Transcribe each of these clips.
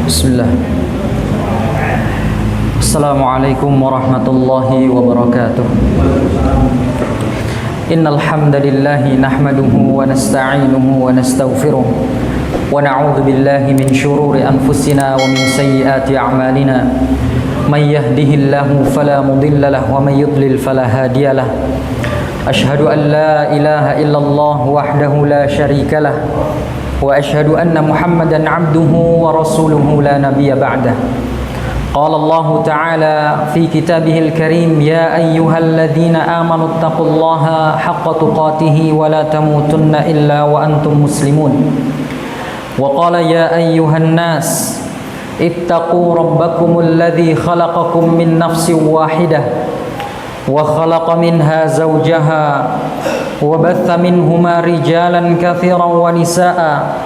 Bismillah. Assalamualaikum warahmatullahi wabarakatuh. Innal hamdalillah nahmaduhu wa nasta'inuhu wa nastaghfiruh wa na'udzu billahi min shururi anfusina wa min sayyiati a'malina. May yahdihillahu fala mudilla lahu wa may yudlil fala hadiya lahu. Ashhadu an la ilaha illallah wahdahu la syarika lah wa ashhadu anna Muhammadan 'abduhu wa rasuluhu la nabiyya ba'dah. Qala Allah Ta'ala fi kitabihil karim ya ayyuhalladzina amanu taqullaha haqqa tuqatih wa la tamutunna illa wa antum muslimun. Wa qala ya ayyuhan nas ittaqu rabbakumul ladzi khalaqakum min nafsin wahidah wa khalaqa minha zawjaha wa batha minhuma rijalan katsiran wa nisaa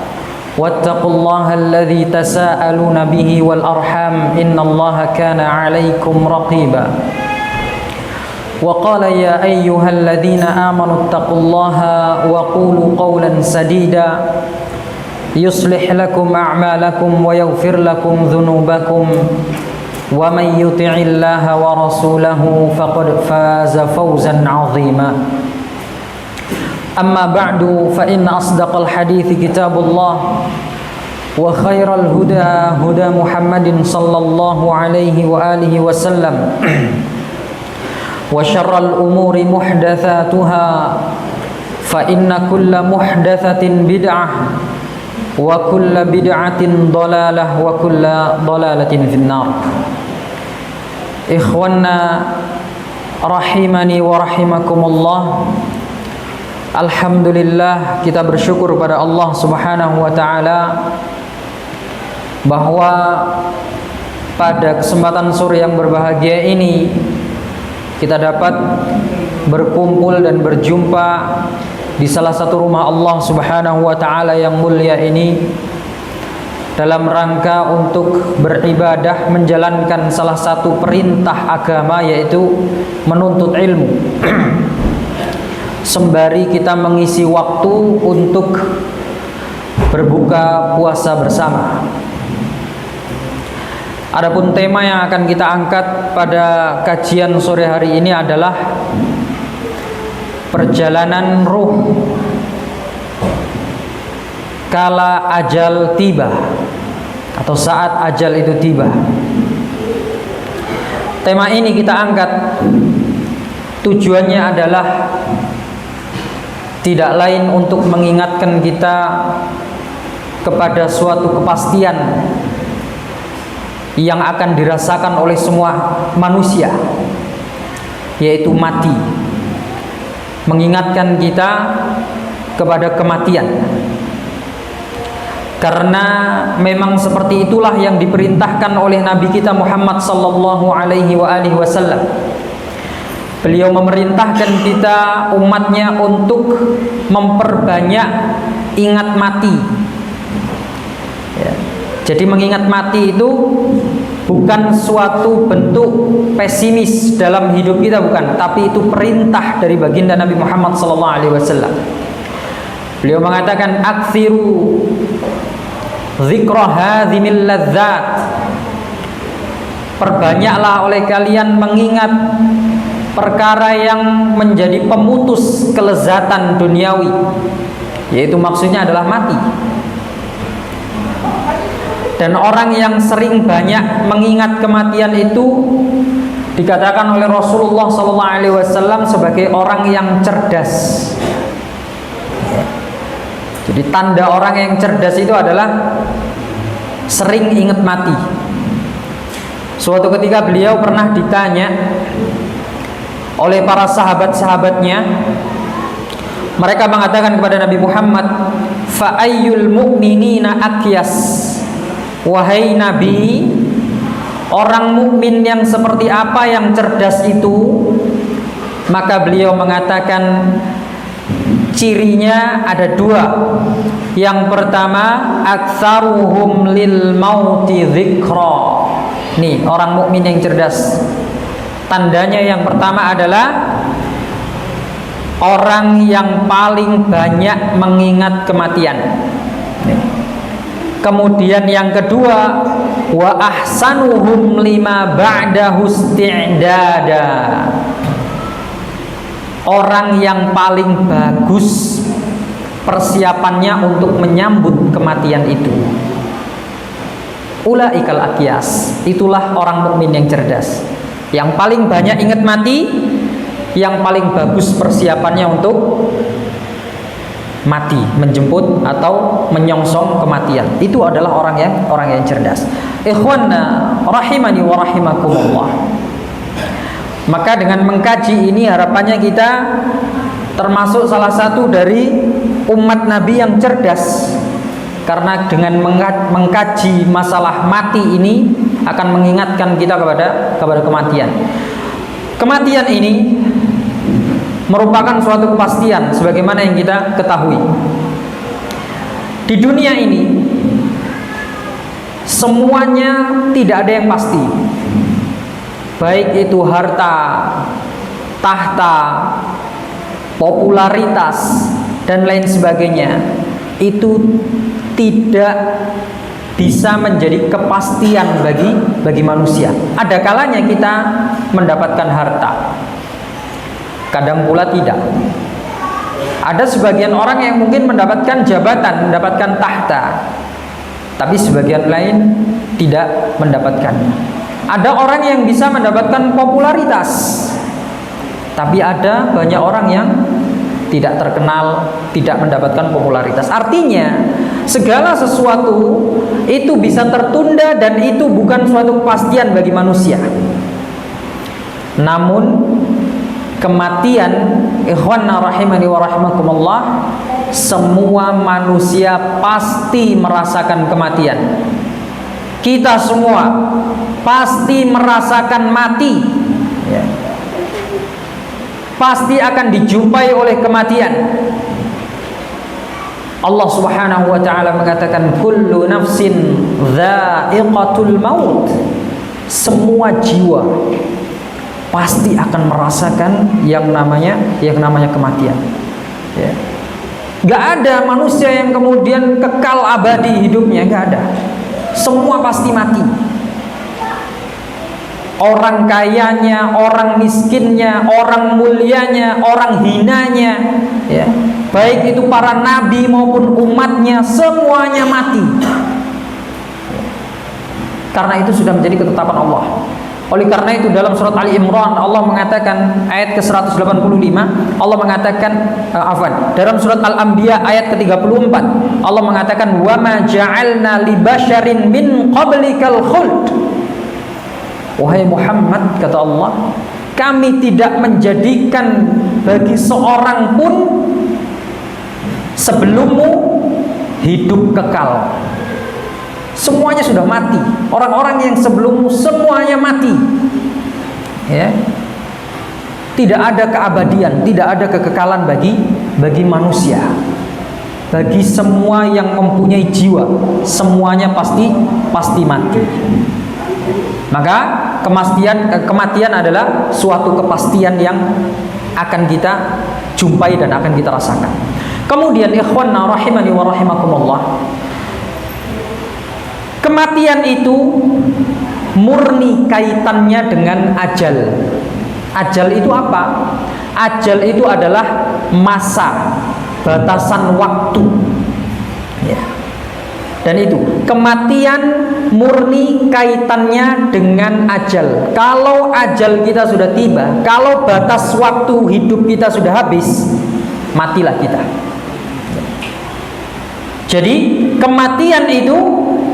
wattaqullaha alladzi tasaaluna bihi wal arham innallaha kana 'alaikum raqiba. Wa qala ya ayyuhalladzina amanu taqullaha wa qulu qawlan sadida yuslih lakum a'malakum wa yaghfir lakum dhunubakum wa may yuti'illaha wa rasulahu faqad faza fawzan 'azima. Amma ba'du fa inna asdaqal hadithi kitabullah wa khairal huda huda Muhammadin sallallahu alaihi wa alihi wasallam wa syarral umuri muhdatsatuha fa inna kulla muhdatsatin bid'ah wa kulla bid'atin dhalalah wa kulla dhalalatin finnar. Ikhwanna rahimani wa rahimakumullah. Alhamdulillah, kita bersyukur pada Allah Subhanahu wa taala bahwa pada kesempatan sore yang berbahagia ini kita dapat berkumpul dan berjumpa di salah satu rumah Allah Subhanahu wa taala yang mulia ini dalam rangka untuk beribadah menjalankan salah satu perintah agama, yaitu menuntut ilmu. Sembari kita mengisi waktu untuk berbuka puasa bersama. Adapun tema yang akan kita angkat pada kajian sore hari ini adalah perjalanan ruh kala ajal tiba, atau saat ajal itu tiba. Tema ini kita angkat, tujuannya adalah tidak lain untuk mengingatkan kita kepada suatu kepastian yang akan dirasakan oleh semua manusia, yaitu mati. Mengingatkan kita kepada kematian, karena memang seperti itulah yang diperintahkan oleh Nabi kita Muhammad sallallahu alaihi wasallam. Beliau memerintahkan kita umatnya untuk memperbanyak ingat mati ya. Jadi mengingat mati itu bukan suatu bentuk pesimis dalam hidup kita, bukan, tapi itu perintah dari baginda Nabi Muhammad SAW. Beliau mengatakan aktsiru dzikra hadzimil ladzat, perbanyaklah oleh kalian mengingat perkara yang menjadi pemutus kelezatan duniawi, yaitu maksudnya adalah mati. Dan orang yang sering banyak mengingat kematian itu dikatakan oleh Rasulullah SAW sebagai orang yang cerdas. Jadi tanda orang yang cerdas itu adalah sering ingat mati. Suatu ketika beliau pernah ditanya oleh para sahabat-sahabatnya, mereka mengatakan kepada Nabi Muhammad, fa ayyul mu'minina akyas, wahai Nabi, orang mukmin yang seperti apa yang cerdas itu? Maka beliau mengatakan cirinya ada dua. Yang pertama, aktsaruhum lil mauti dzikra. Nih, orang mukmin yang cerdas, tandanya yang pertama adalah orang yang paling banyak mengingat kematian. Kemudian yang kedua, wa ahsanuhum lima ba'dahu isti'dada. Orang yang paling bagus persiapannya untuk menyambut kematian itu. Ulaikal aqyas, itulah orang mukmin yang cerdas. Yang paling banyak ingat mati, yang paling bagus persiapannya untuk mati, menjemput atau menyongsong kematian. Itu adalah orang yang cerdas. Ikhwanna rahimani wa rahimakumullah. Maka dengan mengkaji ini harapannya kita termasuk salah satu dari umat Nabi yang cerdas. Karena dengan mengkaji masalah mati ini akan mengingatkan kita kepada kematian. Kematian ini merupakan suatu kepastian sebagaimana yang kita ketahui. Di dunia ini semuanya tidak ada yang pasti. Baik itu harta, tahta, popularitas dan lain sebagainya, itu tidak bisa menjadi kepastian bagi manusia. Ada kalanya kita mendapatkan harta, kadang pula tidak. Ada sebagian orang yang mungkin mendapatkan jabatan, mendapatkan tahta, tapi sebagian lain tidak mendapatkannya. Ada orang yang bisa mendapatkan popularitas, tapi ada banyak orang yang tidak terkenal, tidak mendapatkan popularitas. Artinya segala sesuatu itu bisa tertunda dan itu bukan suatu kepastian bagi manusia. Namun kematian, ikhwanna rahimani wa rahimakumullah, semua manusia pasti merasakan kematian. Kita semua pasti merasakan mati, ya. Pasti akan dijumpai oleh kematian. Allah Subhanahu wa taala mengatakan kullu nafsin dha'iqatul maut. Semua jiwa pasti akan merasakan yang namanya kematian. Ya. Gak ada manusia yang kemudian kekal abadi hidupnya, gak ada. Semua pasti mati. Orang kayanya, orang miskinnya, orang mulianya, orang hinanya, ya. Baik itu para nabi maupun umatnya, semuanya mati. Karena itu sudah menjadi ketetapan Allah. Oleh karena itu dalam surat Ali Imran Allah mengatakan ayat ke-185, Allah mengatakan dalam surat Al-Anbiya ayat ke-34 Allah mengatakan wa ma ja'alna li basyarin min qablikal khuld. Wahai Muhammad, kata Allah, kami tidak menjadikan bagi seorang pun sebelummu hidup kekal. Semuanya sudah mati. Orang-orang yang sebelummu semuanya mati. Ya. Tidak ada keabadian, tidak ada kekekalan bagi manusia. Bagi semua yang mempunyai jiwa, semuanya pasti mati. Maka kematian adalah suatu kepastian yang akan kita jumpai dan akan kita rasakan. Kemudian ikhwanna rahimani wa rahimakumullah, kematian itu murni kaitannya dengan ajal. Ajal itu apa? Ajal itu adalah masa, batasan waktu, ya. Dan itu kematian murni kaitannya dengan ajal. Kalau ajal kita sudah tiba, kalau batas waktu hidup kita sudah habis, matilah kita. Jadi kematian itu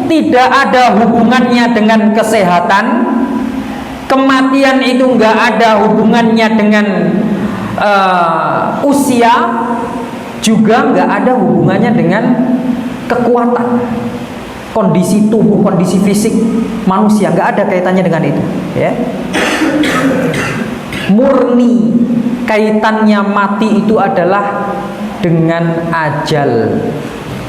tidak ada hubungannya dengan kesehatan. Kematian itu nggak ada hubungannya dengan usia, juga nggak ada hubungannya dengan kekuatan, kondisi tubuh, kondisi fisik manusia, nggak ada kaitannya dengan itu, ya. Murni kaitannya mati itu adalah dengan ajal.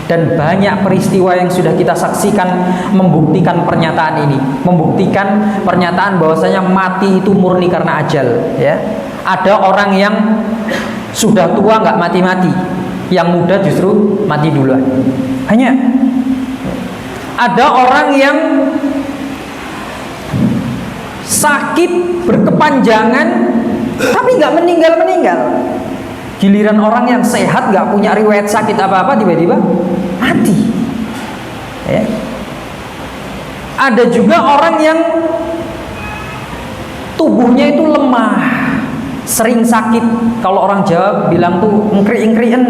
Dan banyak peristiwa yang sudah kita saksikan membuktikan pernyataan ini, membuktikan pernyataan bahwasanya mati itu murni karena ajal, ya. Ada orang yang Sudah tua nggak mati-mati, yang muda justru mati duluan. Hanya ada orang yang sakit berkepanjangan tapi nggak meninggal. Giliran orang yang sehat nggak punya riwayat sakit apa-apa tiba-tiba mati. Ya. Ada juga orang yang tubuhnya itu lemah, sering sakit. Kalau orang Jawa bilang tuh engkri-engkrien,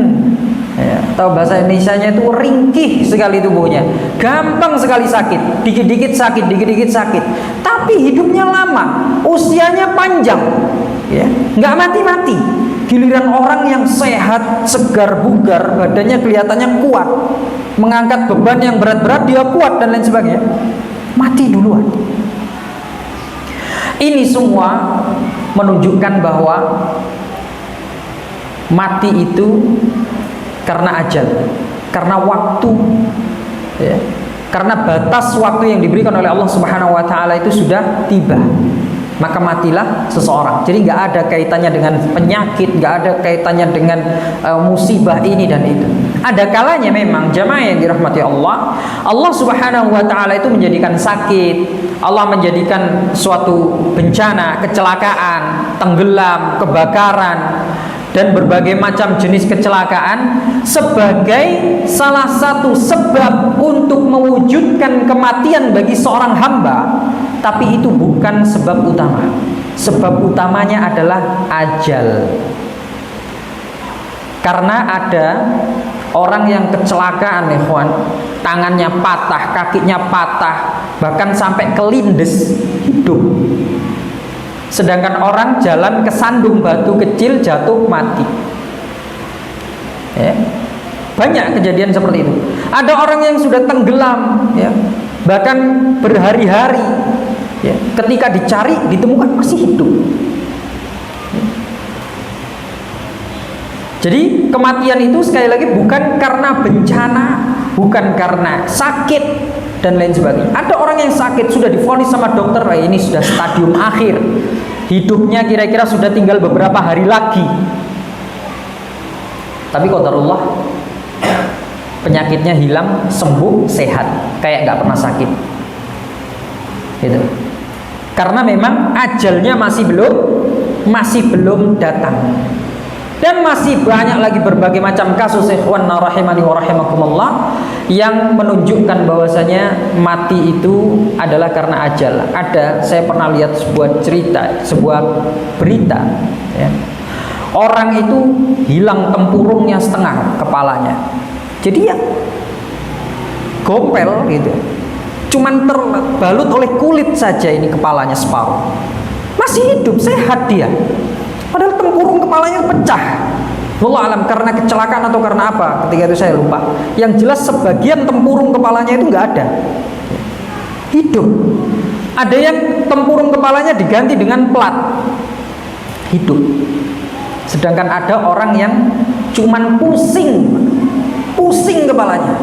ya, atau bahasa Indonesianya itu ringkih sekali tubuhnya, gampang sekali sakit, dikit-dikit sakit, tapi hidupnya lama, usianya panjang, ya, nggak mati-mati. Giliran orang yang sehat, segar, bugar, badannya kelihatannya kuat, mengangkat beban yang berat-berat dia kuat dan lain sebagainya, mati duluan. Ini semua menunjukkan bahwa mati itu karena ajal, karena waktu, ya, karena batas waktu yang diberikan oleh Allah Subhanahu wa Ta'ala itu sudah tiba, maka matilah seseorang. Jadi nggak ada kaitannya dengan penyakit, nggak ada kaitannya dengan musibah ini dan itu. Ada kalanya memang jamaah yang dirahmati Allah, Allah Subhanahu wa Ta'ala itu menjadikan sakit, Allah menjadikan suatu bencana, kecelakaan, tenggelam, kebakaran, dan berbagai macam jenis kecelakaan sebagai salah satu sebab untuk mewujudkan kematian bagi seorang hamba. Tapi itu bukan sebab utama. Sebab utamanya adalah ajal. Karena ada orang yang kecelakaan, ikhwan, tangannya patah, kakinya patah, bahkan sampai kelindes, hidup. Sedangkan orang jalan kesandung batu kecil, jatuh, mati. Ya. Banyak kejadian seperti itu. Ada orang yang sudah tenggelam, ya, bahkan berhari-hari, ya, ketika dicari ditemukan masih hidup. Jadi kematian itu sekali lagi bukan karena bencana, bukan karena sakit dan lain sebagainya. Ada orang yang sakit sudah divonis sama dokter, ini sudah stadium akhir, hidupnya kira-kira sudah tinggal beberapa hari lagi. Tapi qadarullah, penyakitnya hilang, sembuh, sehat, kayak nggak pernah sakit. Gitu. Karena memang ajalnya masih belum datang. Dan masih banyak lagi berbagai macam kasus, ikhwan rahimani wa rahimakumullah, yang menunjukkan bahwasanya mati itu adalah karena ajal. Ada, saya pernah lihat sebuah cerita, sebuah berita, ya. Orang itu hilang tempurungnya setengah kepalanya. Jadi ya gompel gitu. Cuman terbalut oleh kulit saja ini kepalanya separuh. Masih hidup, sehat dia. Padahal tempurung kepalanya pecah. Wallahu alam karena kecelakaan atau karena apa, ketika itu saya lupa. Yang jelas sebagian tempurung kepalanya itu nggak ada. Hidup. Ada yang tempurung kepalanya diganti dengan plat. Hidup. Sedangkan ada orang yang cuman pusing kepalanya.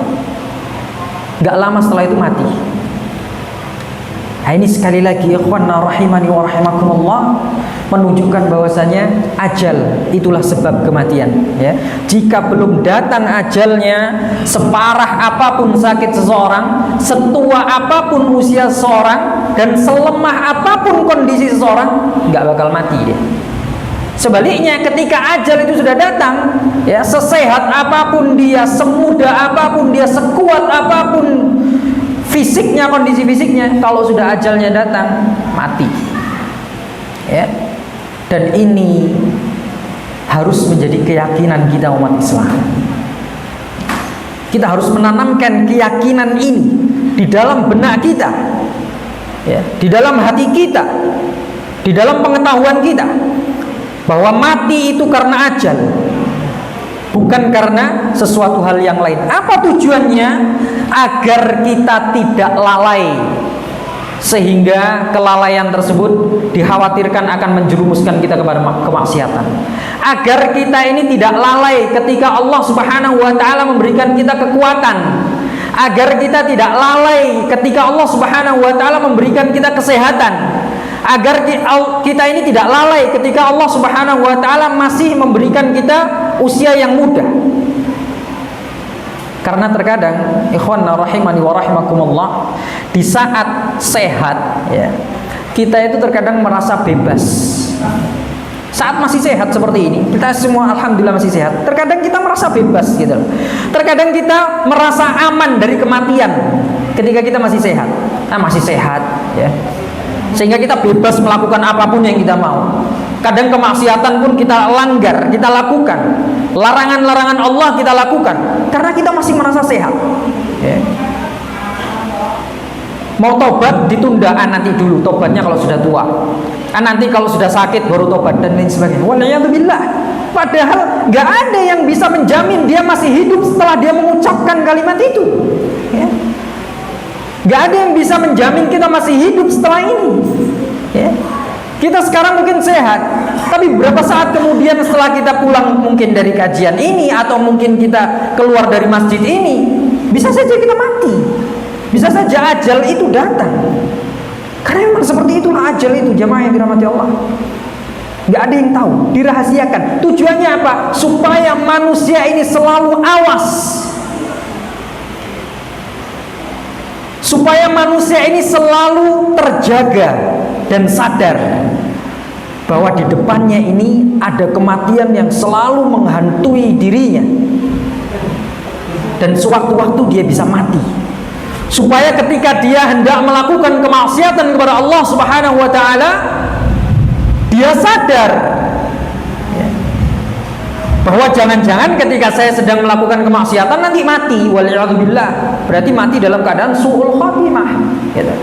Nggak lama setelah itu mati. Nah, ini sekali lagi ikhwan rahimani wa rahimakumullah, menunjukkan bahwasanya ajal itulah sebab kematian, ya. Jika belum datang ajalnya, separah apapun sakit seseorang, setua apapun usia seseorang, dan selemah apapun kondisi seseorang, nggak bakal mati dia. Sebaliknya ketika ajal itu sudah datang, ya, sesehat apapun dia, semudah apapun dia, sekuat apapun fisiknya, kondisi fisiknya, kalau sudah ajalnya datang, mati. Ya. Dan ini harus menjadi keyakinan kita umat Islam. Kita harus menanamkan keyakinan ini di dalam benak kita, ya, di dalam hati kita, di dalam pengetahuan kita, bahwa mati itu karena ajal, bukan karena sesuatu hal yang lain. Apa tujuannya? Agar kita tidak lalai, sehingga kelalaian tersebut dikhawatirkan akan menjerumuskan kita kepada kemaksiatan. Agar kita ini tidak lalai ketika Allah Subhanahu wa Ta'ala memberikan kita kekuatan. Agar kita tidak lalai ketika Allah Subhanahu wa Ta'ala memberikan kita kesehatan. agar kita ini tidak lalai ketika Allah Subhanahu wa taala masih memberikan kita usia yang muda. Karena terkadang ikhwanna rahimani wa rahimakumullah, di saat sehat ya, kita itu terkadang merasa bebas. Saat masih sehat seperti ini, kita semua alhamdulillah masih sehat. Terkadang kita merasa bebas gitu. Terkadang kita merasa aman dari kematian ketika kita masih sehat. Masih sehat ya. Sehingga kita bebas melakukan apapun yang kita mau. Kadang kemaksiatan pun kita langgar, kita lakukan. Larangan-larangan Allah kita lakukan karena kita masih merasa sehat ya. Mau tobat ditunda, nanti dulu tobatnya kalau sudah tua, nanti kalau sudah sakit baru tobat dan lain sebagainya. Waliyadzubillah. Padahal gak ada yang bisa menjamin dia masih hidup setelah dia mengucapkan kalimat itu ya. Gak ada yang bisa menjamin kita masih hidup setelah ini ya. Kita sekarang mungkin sehat, tapi berapa saat kemudian setelah kita pulang mungkin dari kajian ini, atau mungkin kita keluar dari masjid ini, bisa saja kita mati. Bisa saja ajal itu datang. Karena memang seperti itulah ajal itu, jamaah yang dirahmati Allah. Gak ada yang tahu, dirahasiakan. Tujuannya apa? Supaya manusia ini selalu awas, supaya manusia ini selalu terjaga dan sadar bahwa di depannya ini ada kematian yang selalu menghantui dirinya, dan sewaktu-waktu dia bisa mati. Supaya ketika dia hendak melakukan kemaksiatan kepada Allah Subhanahu wa taala, dia sadar ya, bahwa jangan-jangan ketika saya sedang melakukan kemaksiatan nanti mati, waliyadzubillah. Berarti mati dalam keadaan su'ul khatimah gitu.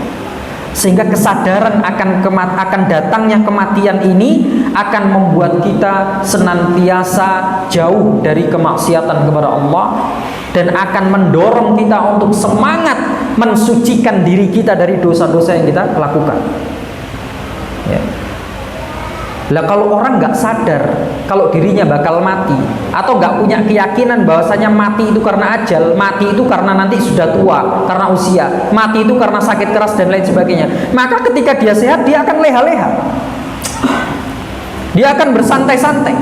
Sehingga kesadaran akan datangnya kematian ini akan membuat kita senantiasa jauh dari kemaksiatan kepada Allah, dan akan mendorong kita untuk semangat mensucikan diri kita dari dosa-dosa yang kita lakukan ya. Lah kalau orang nggak sadar kalau dirinya bakal mati, atau nggak punya keyakinan bahwasanya mati itu karena ajal, mati itu karena nanti sudah tua, karena usia, mati itu karena sakit keras dan lain sebagainya, maka ketika dia sehat dia akan leha-leha, dia akan bersantai-santai,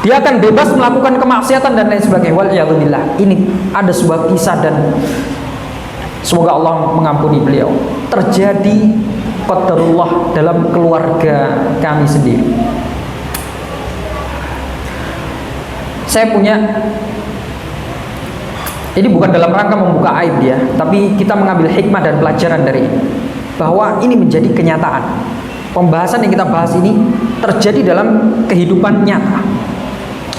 dia akan bebas melakukan kemaksiatan dan lain sebagainya. Waliyadzubillah. Ini ada sebuah kisah dan semoga Allah mengampuni beliau. Terjadi qadarullah dalam keluarga kami sendiri. Saya punya, ini bukan dalam rangka membuka aib ya, tapi kita mengambil hikmah dan pelajaran dari ini, bahwa ini menjadi kenyataan. Pembahasan yang kita bahas ini terjadi dalam kehidupan nyata.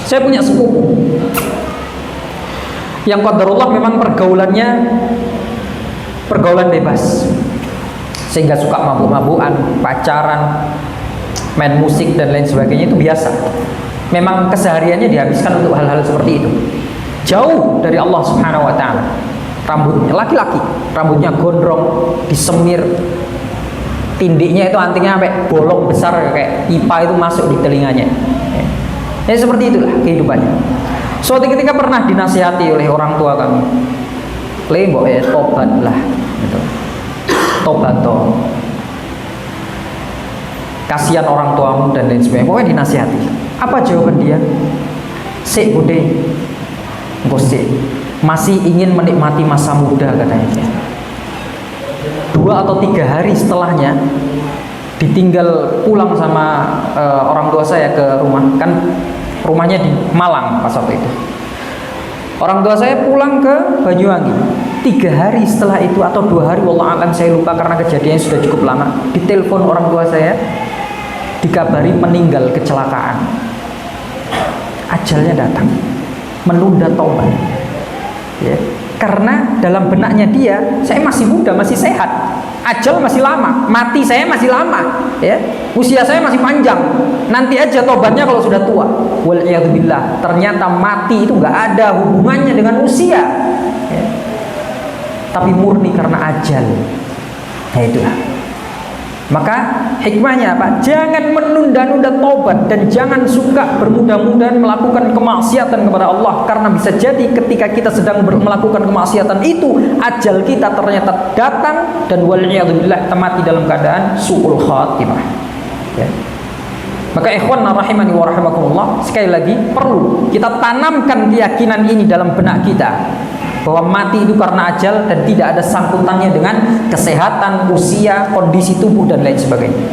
Saya punya sepupu yang qadarullah memang pergaulan bebas, sehingga suka mabuk-mabukan, pacaran, main musik dan lain sebagainya, itu biasa. Memang kesehariannya dihabiskan untuk hal-hal seperti itu, jauh dari Allah Subhanahu wa taala. Rambutnya laki-laki, rambutnya gondrong, disemir, tindiknya itu antingnya sampai bolong besar kayak pipa itu masuk di telinganya. Ya seperti itulah kehidupannya. Suatu ketika pernah dinasihati oleh orang tua kami, "Mbok tobat lah." Gitu. Tobat toh, kasihan orang tuamu dan lain sebagainya. Pokoknya dinasihati. Apa jawaban dia? "Sik bude, gosip, masih ingin menikmati masa muda," katanya. 2 atau 3 hari setelahnya ditinggal pulang sama orang tua saya ke rumah, kan rumahnya di Malang pas waktu itu. Orang tua saya pulang ke Banyuwangi. 3 hari setelah itu atau 2 hari, wallah alam saya lupa karena kejadiannya sudah cukup lama. Ditelepon orang tua saya, dikabari meninggal kecelakaan. Ajalnya datang, menunda taubat. Ya, karena dalam benaknya dia, saya masih muda, masih sehat. Ajal masih lama, mati saya masih lama, ya. Usia saya masih panjang. Nanti aja tobatnya kalau sudah tua. Waliyadzubillah. Ternyata mati itu nggak ada hubungannya dengan usia, ya. Tapi murni karena ajal. Nah itulah. Maka hikmahnya apa? Jangan menunda-nunda tobat dan jangan suka bermudah-mudahan melakukan kemaksiatan kepada Allah, karena bisa jadi ketika kita sedang melakukan kemaksiatan itu ajal kita ternyata datang dan wal'iyadzubillah mati dalam keadaan su'ul khatimah. Ya. Maka ikhwan rahimani wa rahimakumullah, sekali lagi perlu kita tanamkan keyakinan ini dalam benak kita, bahwa mati itu karena ajal dan tidak ada sangkutannya dengan kesehatan, usia, kondisi tubuh dan lain sebagainya.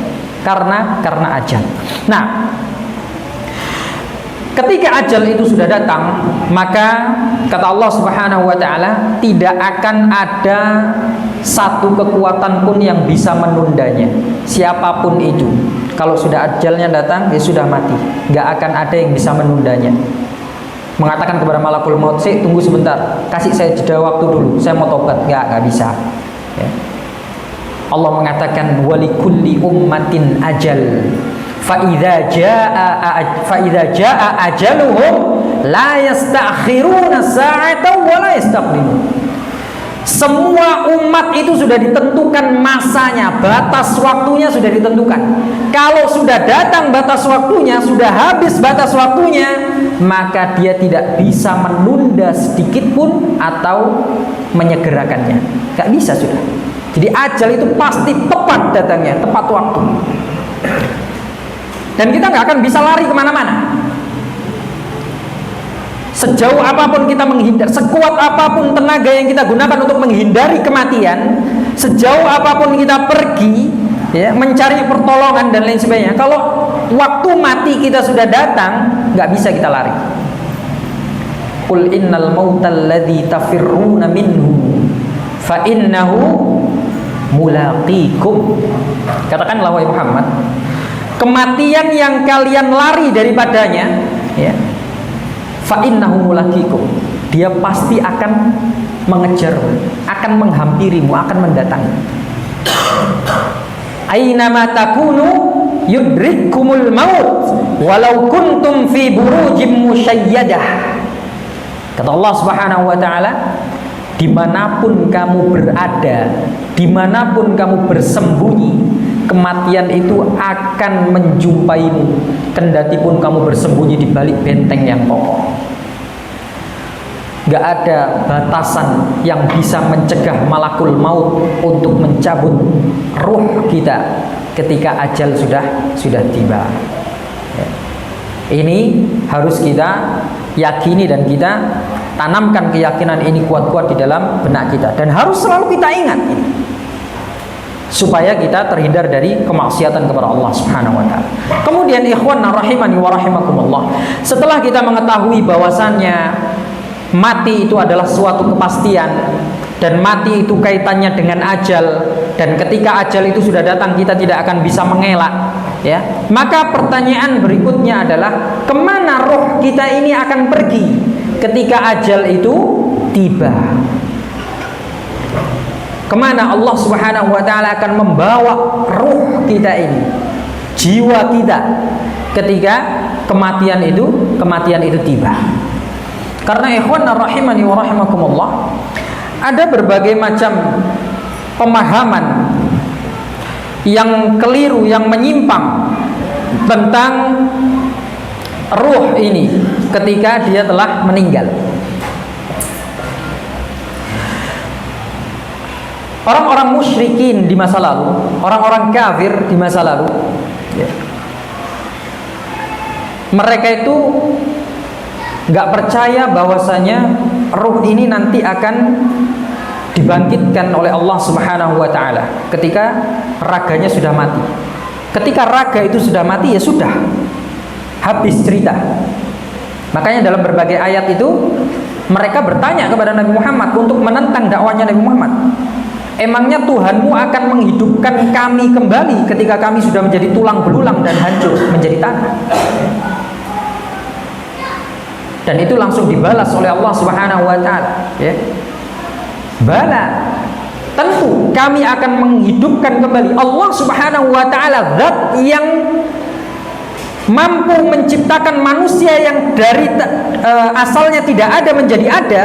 Karena ajal. Nah, ketika ajal itu sudah datang, maka kata Allah Subhanahu wa taala, tidak akan ada satu kekuatan pun yang bisa menundanya. Siapapun itu, kalau sudah ajalnya datang, ya sudah mati. Gak akan ada yang bisa menundanya. Mengatakan kepada malakul maut, "Sik, tunggu sebentar, kasih saya jeda waktu dulu, saya mau tobat." Gak bisa. Ya. Allah mengatakan, "Walikulli ummatin ajal, fa idza jaa ajaluhum la yasta'khiruna sa'atan wa la yastaqdimun." Semua umat itu sudah ditentukan masanya, batas waktunya sudah ditentukan. Kalau sudah datang batas waktunya, sudah habis batas waktunya, maka dia tidak bisa menunda sedikit pun atau menyegerakannya. Gak bisa sudah. Jadi ajal itu pasti tepat datangnya, tepat waktu. Dan kita gak akan bisa lari kemana-mana. Sejauh apapun kita menghindar, sekuat apapun tenaga yang kita gunakan untuk menghindari kematian, sejauh apapun kita pergi, ya, mencari pertolongan dan lain sebagainya, kalau waktu mati kita sudah datang, nggak bisa kita lari. Qul innal mautal ladzi tafirruna minhu fa innahu mulaqikum. Katakanlah wahai Muhammad, kematian yang kalian lari daripadanya, ya, fa innahu mulaqikum, dia pasti akan mengejarmu, akan menghampirimu, akan mendatangi. Ainama takunu yudrikkumul maut walau kuntum fi burujim musyayyadah. Kata Allah Subhanahu wa taala, dimanapun kamu berada, dimanapun kamu bersembunyi, kematian itu akan menjumpaimu, kendati pun kamu bersembunyi di balik benteng yang kokoh. Gak ada batasan yang bisa mencegah malakul maut untuk mencabut ruh kita ketika ajal sudah tiba. Ini harus kita yakini dan kita tanamkan keyakinan ini kuat-kuat di dalam benak kita, dan harus selalu kita ingat ini, supaya kita terhindar dari kemaksiatan kepada Allah Subhanahu wa taala. Kemudian ikhwan rahimani wa rahimakumullah, setelah kita mengetahui bahwasannya mati itu adalah suatu kepastian dan mati itu kaitannya dengan ajal, dan ketika ajal itu sudah datang kita tidak akan bisa mengelak, ya, maka pertanyaan berikutnya adalah kemana roh kita ini akan pergi ketika ajal itu tiba. Kemana Allah Subhanahu wa ta'ala akan membawa ruh kita ini, jiwa kita, ketika kematian itu tiba. Karena ikhwan rahimani wa rahimakumullah, ada berbagai macam pemahaman yang keliru, yang menyimpang tentang ruh ini ketika dia telah meninggal. Orang-orang musyrikin di masa lalu, orang-orang kafir di masa lalu, ya, mereka itu gak percaya bahwasanya ruh ini nanti akan dibangkitkan oleh Allah Subhanahu wa ta'ala ketika raganya sudah mati. Ketika raga itu sudah mati, ya sudah, habis cerita. Makanya dalam berbagai ayat itu mereka bertanya kepada Nabi Muhammad untuk menentang dakwanya Nabi Muhammad. Emangnya Tuhanmu akan menghidupkan kami kembali ketika kami sudah menjadi tulang belulang dan hancur menjadi tanah? Dan itu langsung dibalas oleh Allah Subhanahu wa ta'ala, ya. Bala, tentu kami akan menghidupkan kembali. Allah Subhanahu wa ta'ala zat yang mampu menciptakan manusia yang dari asalnya tidak ada menjadi ada,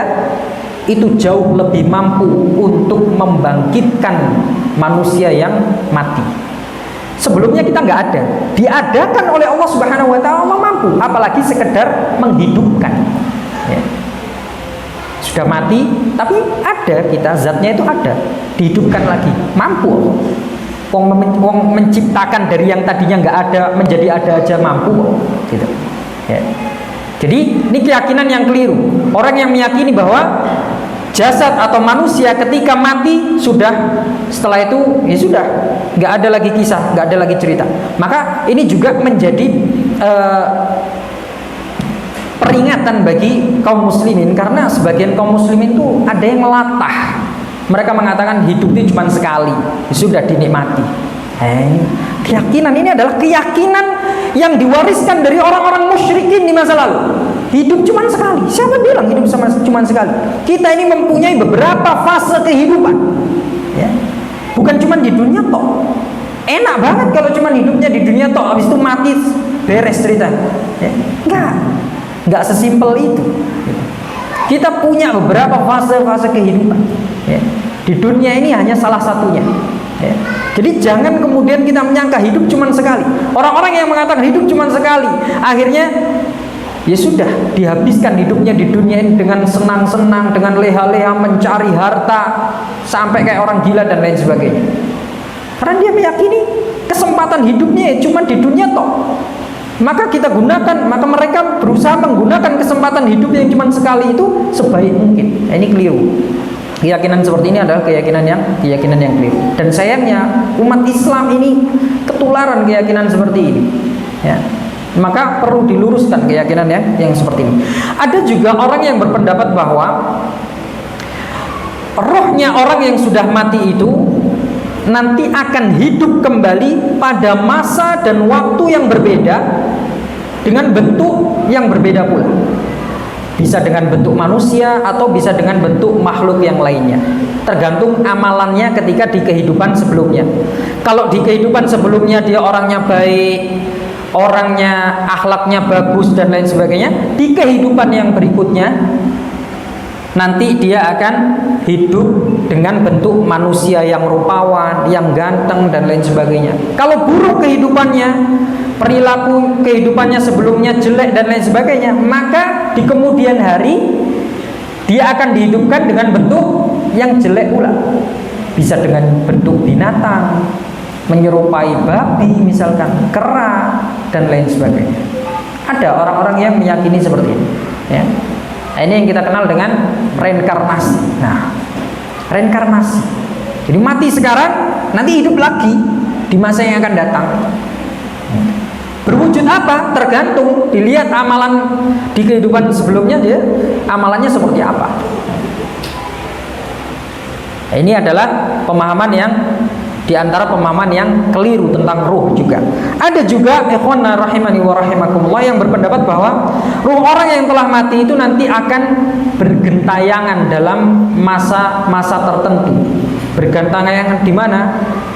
itu jauh lebih mampu untuk membangkitkan manusia yang mati. Sebelumnya kita nggak ada, diadakan oleh Allah Subhanahu Wa Taala, Allah mampu, apalagi sekedar menghidupkan. Ya. Sudah mati, tapi ada kita, zatnya itu ada, dihidupkan lagi, mampu. Wong menciptakan dari yang tadinya nggak ada menjadi ada aja mampu, gitu. Ya. Jadi ini keyakinan yang keliru. Orang yang meyakini bahwa jasad atau manusia ketika mati sudah, setelah itu ya sudah, nggak ada lagi kisah, nggak ada lagi cerita. Maka ini juga menjadi peringatan bagi kaum muslimin, karena sebagian kaum muslimin itu ada yang latah. Mereka mengatakan hidup itu cuma sekali, sudah dinikmati. Keyakinan ini adalah keyakinan yang diwariskan dari orang-orang musyrikin di masa lalu. Hidup cuma sekali. Siapa bilang hidup cuma sekali? Kita ini mempunyai beberapa fase kehidupan. Ya. Bukan cuma di dunia toh. Enak banget kalau cuma hidupnya di dunia toh, habis itu mati beres cerita. Ya. Enggak sesimpel itu. Kita punya beberapa fase-fase kehidupan. Ya. Di dunia ini hanya salah satunya. Ya. Jadi jangan kemudian kita menyangka hidup cuma sekali. Orang-orang yang mengatakan hidup cuma sekali, akhirnya ya sudah dihabiskan hidupnya di dunia ini dengan senang-senang, dengan leha-leha mencari harta, sampai kayak orang gila dan lain sebagainya. Karena dia meyakini kesempatan hidupnya cuma di dunia toh. Maka kita gunakan, maka mereka berusaha menggunakan kesempatan hidup yang cuma sekali itu sebaik mungkin. Ini keliru. Keyakinan seperti ini adalah keyakinan yang keliru. Dan sayangnya umat Islam ini ketularan keyakinan seperti ini. Ya. Maka perlu diluruskan keyakinan yang seperti ini. Ada juga orang yang berpendapat bahwa rohnya orang yang sudah mati itu nanti akan hidup kembali pada masa dan waktu yang berbeda dengan bentuk yang berbeda pula. Bisa dengan bentuk manusia atau bisa dengan bentuk makhluk yang lainnya. Tergantung amalannya ketika di kehidupan sebelumnya. Kalau di kehidupan sebelumnya dia orangnya baik, orangnya akhlaknya bagus dan lain sebagainya, di kehidupan yang berikutnya nanti dia akan hidup dengan bentuk manusia yang rupawan, yang ganteng dan lain sebagainya. Kalau buruk kehidupannya, perilaku kehidupannya sebelumnya jelek dan lain sebagainya, maka di kemudian hari dia akan dihidupkan dengan bentuk yang jelek pula. Bisa dengan bentuk binatang, menyerupai babi misalkan, kera dan lain sebagainya. Ada orang-orang yang meyakini seperti ini, ya. Nah, ini yang kita kenal dengan reinkarnasi. Nah, reinkarnasi. Jadi mati sekarang, nanti hidup lagi di masa yang akan datang. Berwujud apa? Tergantung dilihat amalan di kehidupan sebelumnya dia amalannya seperti apa. Nah, ini adalah pemahaman yang di antara pemahaman yang keliru tentang ruh juga. Ada juga ikhwana rahimani wa rahimakumullah yang berpendapat bahwa ruh orang yang telah mati itu nanti akan bergentayangan dalam masa-masa tertentu. Bergentayangan di mana?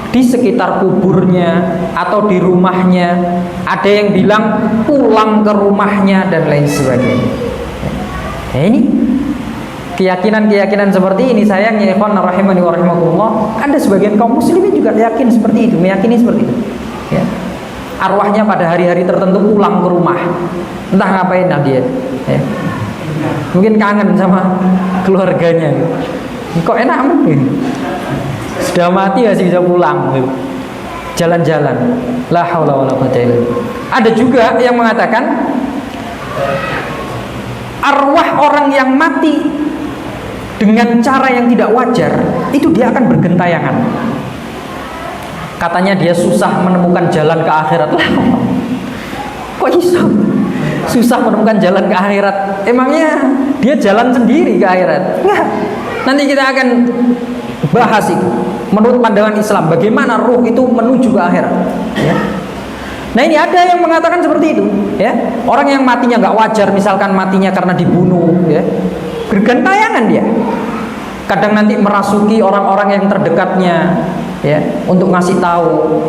Di sekitar kuburnya atau di rumahnya. Ada yang bilang pulang ke rumahnya dan lain sebagainya. Nah, ini keyakinan-keyakinan seperti ini sayangnya ikhwan rahimani wa rahimakumullah, ada sebagian kaum muslimin juga yakin seperti itu, meyakini seperti itu. Ya. Arwahnya pada hari-hari tertentu pulang ke rumah. Entah ngapain dia. Ya. Mungkin kangen sama keluarganya. Kok enak mungkin. Sudah mati masih bisa pulang. Jalan-jalan. La haula wala quwwata illa billah. Ada juga yang mengatakan arwah orang yang mati dengan cara yang tidak wajar, itu dia akan bergentayangan. Katanya dia susah menemukan jalan ke akhirat. Kok bisa? Susah menemukan jalan ke akhirat? Emangnya dia jalan sendiri ke akhirat? Enggak. Nanti kita akan bahas itu. Menurut pandangan Islam, bagaimana ruh itu menuju ke akhirat? Ya. Nah, ini ada yang mengatakan seperti itu. Ya. Orang yang matinya nggak wajar, misalkan matinya karena dibunuh, ya. Bergentayangan dia. Kadang nanti merasuki orang-orang yang terdekatnya, ya, untuk ngasih tahu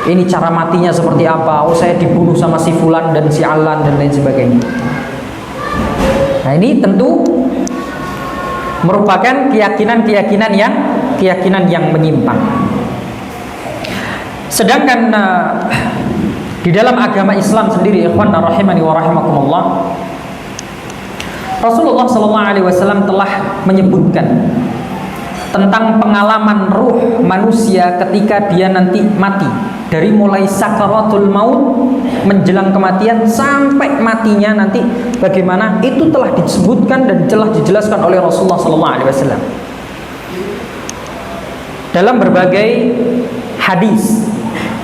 ini cara matinya seperti apa. Oh, saya dibunuh sama si fulan dan si alan dan lain sebagainya. Nah, ini tentu merupakan keyakinan yang menyimpang. Sedangkan di dalam agama Islam sendiri, ikhwan rahimani wa rahimakumullah, Rasulullah sallallahu alaihi wasallam telah menyebutkan tentang pengalaman ruh manusia ketika dia nanti mati, dari mulai sakaratul maut menjelang kematian sampai matinya nanti bagaimana, itu telah disebutkan dan telah dijelaskan oleh Rasulullah sallallahu alaihi wasallam dalam berbagai hadis.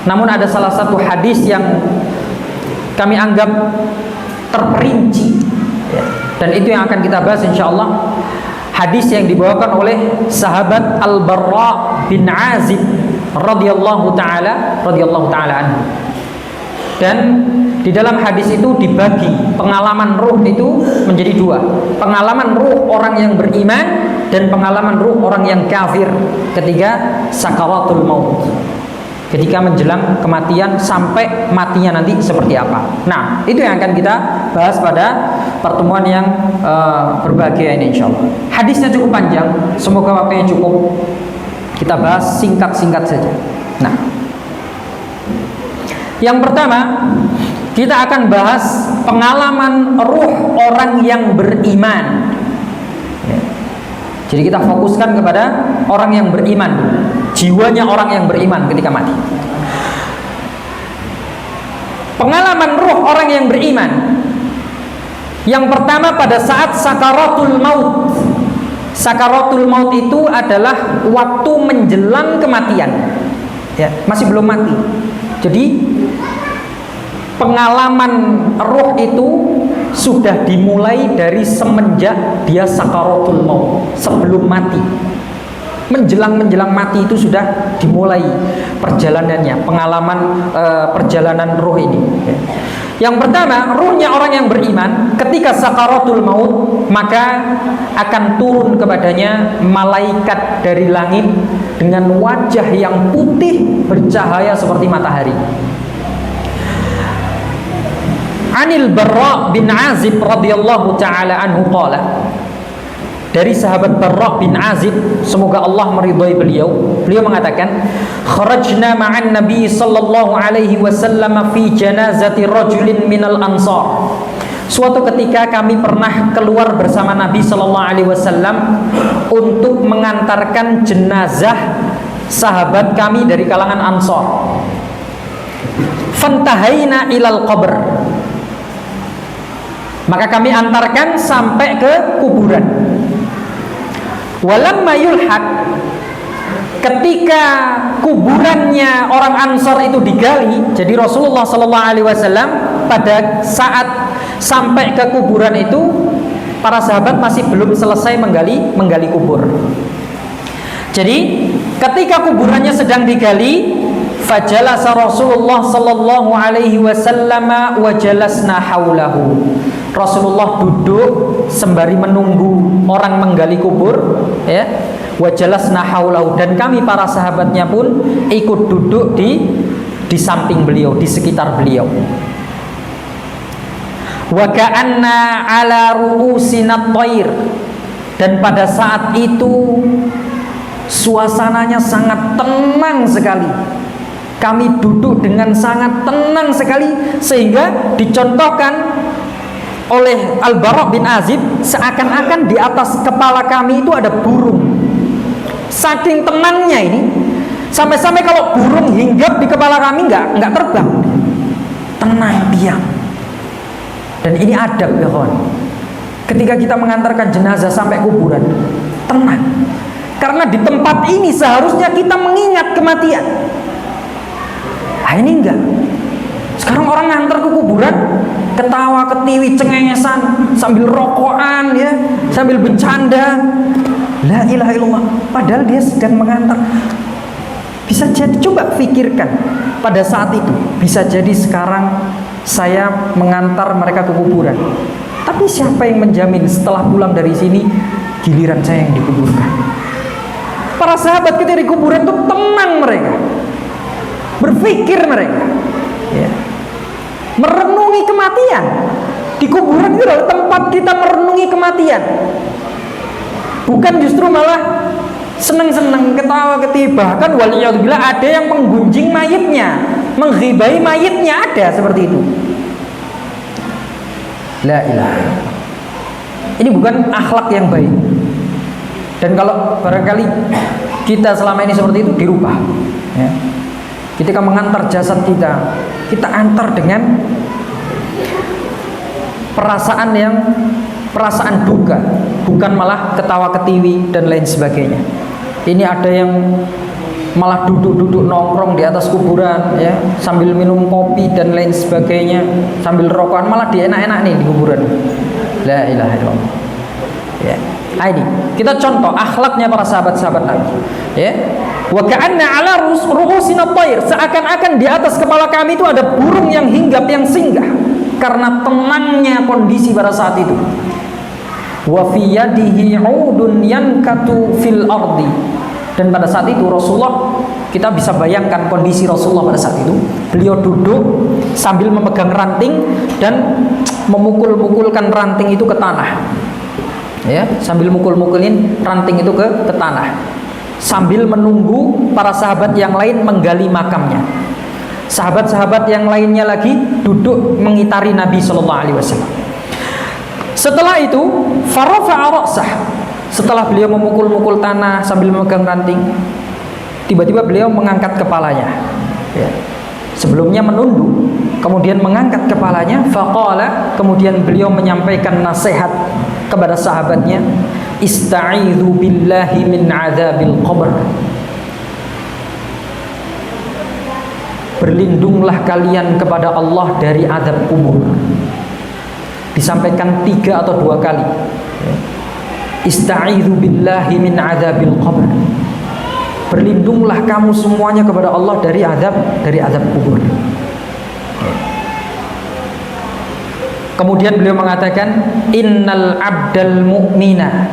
Namun ada salah satu hadis yang kami anggap terperinci, dan itu yang akan kita bahas insyaallah. Hadis yang dibawakan oleh sahabat Al-Barra bin Azib radhiyallahu taala anhu. Dan di dalam hadis itu dibagi pengalaman ruh itu menjadi dua. Pengalaman ruh orang yang beriman dan pengalaman ruh orang yang kafir ketika sakaratul maut, ketika menjelang kematian sampai matinya nanti seperti apa. Nah, itu yang akan kita bahas pada pertemuan yang berbahagia ini insyaallah. Hadisnya cukup panjang, semoga waktunya cukup. Kita bahas singkat-singkat saja. Nah, yang pertama kita akan bahas pengalaman ruh orang yang beriman. Jadi kita fokuskan kepada orang yang beriman, jiwanya orang yang beriman ketika mati. Pengalaman ruh orang yang beriman, yang pertama pada saat sakaratul maut. Sakaratul maut itu adalah waktu menjelang kematian, ya, masih belum mati. Jadi pengalaman ruh itu sudah dimulai dari semenjak dia sakaratul maut, sebelum mati. Menjelang mati itu sudah dimulai perjalanannya, pengalaman perjalanan ruh ini. Yang pertama, ruhnya orang yang beriman ketika sakaratul maut, maka akan turun kepadanya malaikat dari langit dengan wajah yang putih bercahaya seperti matahari. Anil Barra bin Azib radhiyallahu taala anhu qala, dari sahabat Barra bin Azib, semoga Allah meridhai beliau mengatakan, kharajna ma'an nabi sallallahu alaihi wasallam fi janazati rajulin minal ansar. Suatu ketika kami pernah keluar bersama Nabi sallallahu alaihi wasallam untuk mengantarkan jenazah sahabat kami dari kalangan Ansar. Fantahaina ilal qabr, maka kami antarkan sampai ke kuburan. Walamma yulhaq, ketika kuburannya orang Ansar itu digali, jadi Rasulullah sallallahu alaihi wasallam pada saat sampai ke kuburan itu, para sahabat masih belum selesai menggali kubur. Jadi ketika kuburannya sedang digali, fajalasa Rasulullah sallallahu alaihi wasallam wa jalasna haulahu. Rasulullah duduk sembari menunggu orang menggali kubur, ya. Wa jalasna haulahu, dan kami para sahabatnya pun ikut duduk di samping beliau, di sekitar beliau. Wa ka'anna ala ru'usina thair, dan pada saat itu suasananya sangat tenang sekali. Kami duduk dengan sangat tenang sekali, sehingga dicontohkan oleh Al-Bara bin Azib seakan-akan di atas kepala kami itu ada burung. Saking tenangnya ini, sampai-sampai kalau burung hinggap di kepala kami nggak terbang, tenang, diam. Dan ini adab, ya kawan. Ketika kita mengantarkan jenazah sampai kuburan, tenang. Karena di tempat ini seharusnya kita mengingat kematian. Nah, ini enggak. Sekarang orang ngantar ke kuburan, ketawa ketiwi cengengesan sambil rokokan, ya, sambil bercanda. La ilaha illallah. Padahal dia sedang mengantar. Bisa jadi, coba pikirkan pada saat itu, bisa jadi sekarang saya mengantar mereka ke kuburan, tapi siapa yang menjamin setelah pulang dari sini giliran saya yang dikuburkan? Para sahabat ketika di kuburan itu tenang, mereka berpikir, mereka, ya, merenungi kematian. Di kuburan itu adalah tempat kita merenungi kematian, bukan justru malah seneng-seneng, ketawa-ketiwi, bahkan waliyadzubillah ada yang menggunjing mayitnya, menghibai mayitnya, ada seperti itu. La ilaha. Ini bukan akhlak yang baik. Dan kalau barangkali kita selama ini seperti itu, dirubah ya. Ketika mengantar jasad kita, kita antar dengan perasaan duka, bukan malah ketawa ketiwi dan lain sebagainya. Ini ada yang malah duduk-duduk nongkrong di atas kuburan ya, sambil minum kopi dan lain sebagainya, sambil rokokan, malah dienak-enak nih di kuburan. La ilaha illallah ya. Ini kita contoh akhlaknya para sahabat-sahabat Nabi ya. Wa ka'anna 'ala ru'usina at-tayr, seakan-akan di atas kepala kami itu ada burung yang hinggap, yang singgah, karena tenangnya kondisi pada saat itu. Wa fi yadihi 'udun yankatu fil ardi, dan pada saat itu Rasulullah, kita bisa bayangkan kondisi Rasulullah pada saat itu. Beliau duduk sambil memegang ranting dan memukul-mukulkan ranting itu ke tanah ya, sambil mukul-mukulin ranting itu ke tanah, sambil menunggu para sahabat yang lain menggali makamnya. Sahabat-sahabat yang lainnya lagi duduk mengitari Nabi Shallallahu Alaihi Wasallam. Setelah itu, farafa'a ra'sah, setelah beliau memukul-mukul tanah sambil memegang ranting, tiba-tiba beliau mengangkat kepalanya ya. Sebelumnya menunduk, kemudian mengangkat kepalanya. Faqala, kemudian beliau menyampaikan nasihat kepada sahabatnya, ista'idzu billahi min adzabil qabr, berlindunglah kalian kepada Allah dari azab kubur. Disampaikan 3 atau 2 kali. Ista'idzu billahi min adzabil qabr, berlindunglah kamu semuanya kepada Allah dari azab kubur. Kemudian beliau mengatakan, innal abdal mu'mina,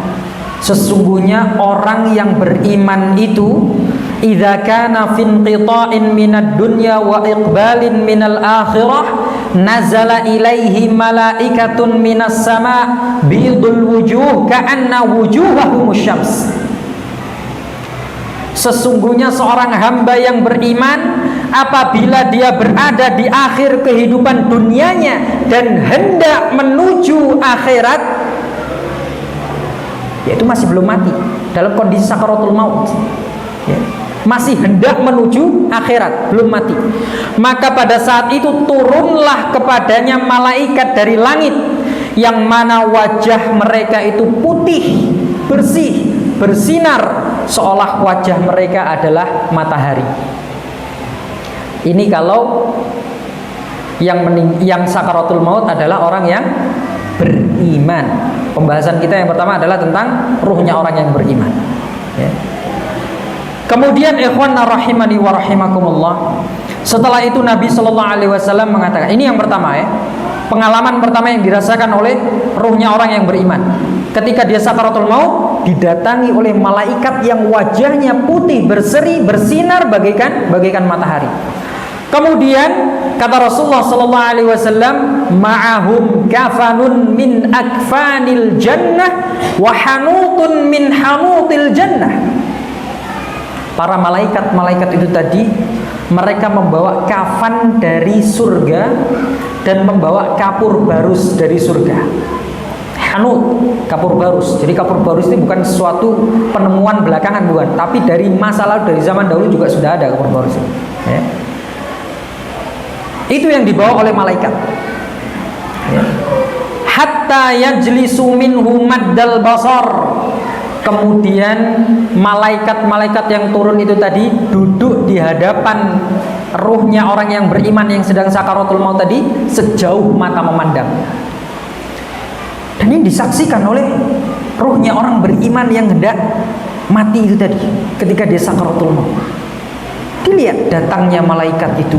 sesungguhnya orang yang beriman itu, idza kana fi inqita'in minad dunya wa iqbalin minal akhirah, nazala ilaihi malaikatun minas sama' bidul wujuh ka'anna wujuhahum syams. Sesungguhnya seorang hamba yang beriman, apabila dia berada di akhir kehidupan dunianya dan hendak menuju akhirat, yaitu masih belum mati, dalam kondisi sakaratul maut ya, masih hendak menuju akhirat, belum mati, maka pada saat itu turunlah kepadanya malaikat dari langit, yang mana wajah mereka itu putih, bersih, bersinar, seolah wajah mereka adalah matahari. Ini kalau yang sakaratul maut adalah orang yang beriman. Pembahasan kita yang pertama adalah tentang ruhnya orang yang beriman ya. Kemudian ikhwan rahimani wa rahimakumullah, setelah itu Nabi Shallallahu Alaihi Wasallam mengatakan, ini yang pertama ya, pengalaman pertama yang dirasakan oleh ruhnya orang yang beriman. Ketika dia sakaratul maut, didatangi oleh malaikat yang wajahnya putih, berseri, bersinar bagaikan matahari. Kemudian kata Rasulullah sallallahu alaihi wasallam, ma'ahum kafanun min akfanil jannah wa hanutun min hanutil jannah. Para malaikat itu tadi, mereka membawa kafan dari surga dan membawa kapur barus dari surga. Hanut, kapur barus. Jadi kapur barus ini bukan sesuatu penemuan belakangan, bukan, tapi dari masa lalu, dari zaman dahulu juga sudah ada kapur barus ini ya. Itu yang dibawa oleh malaikat ya. Hatta yajlisu minhu maddal basar. Kemudian malaikat-malaikat yang turun itu tadi duduk di hadapan ruhnya orang yang beriman yang sedang sakaratul maut tadi sejauh mata memandang. Dan ini disaksikan oleh ruhnya orang beriman yang hendak mati itu tadi, ketika dia sakaratul maut. Dilihat datangnya malaikat itu,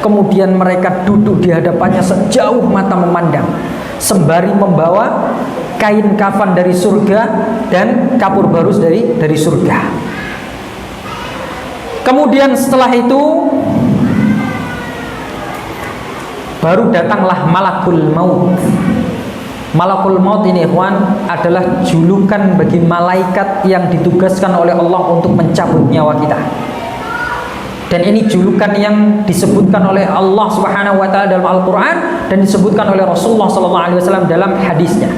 kemudian mereka duduk di hadapannya sejauh mata memandang, sembari membawa kain kafan dari surga dan kapur barus dari surga. Kemudian setelah itu baru datanglah malakul maut. Malakul maut ini ikhwan adalah julukan bagi malaikat yang ditugaskan oleh Allah untuk mencabut nyawa kita. Dan ini julukan yang disebutkan oleh Allah Subhanahu wa taala dalam Al-Qur'an dan disebutkan oleh Rasulullah sallallahu alaihi wasallam dalam hadisnya.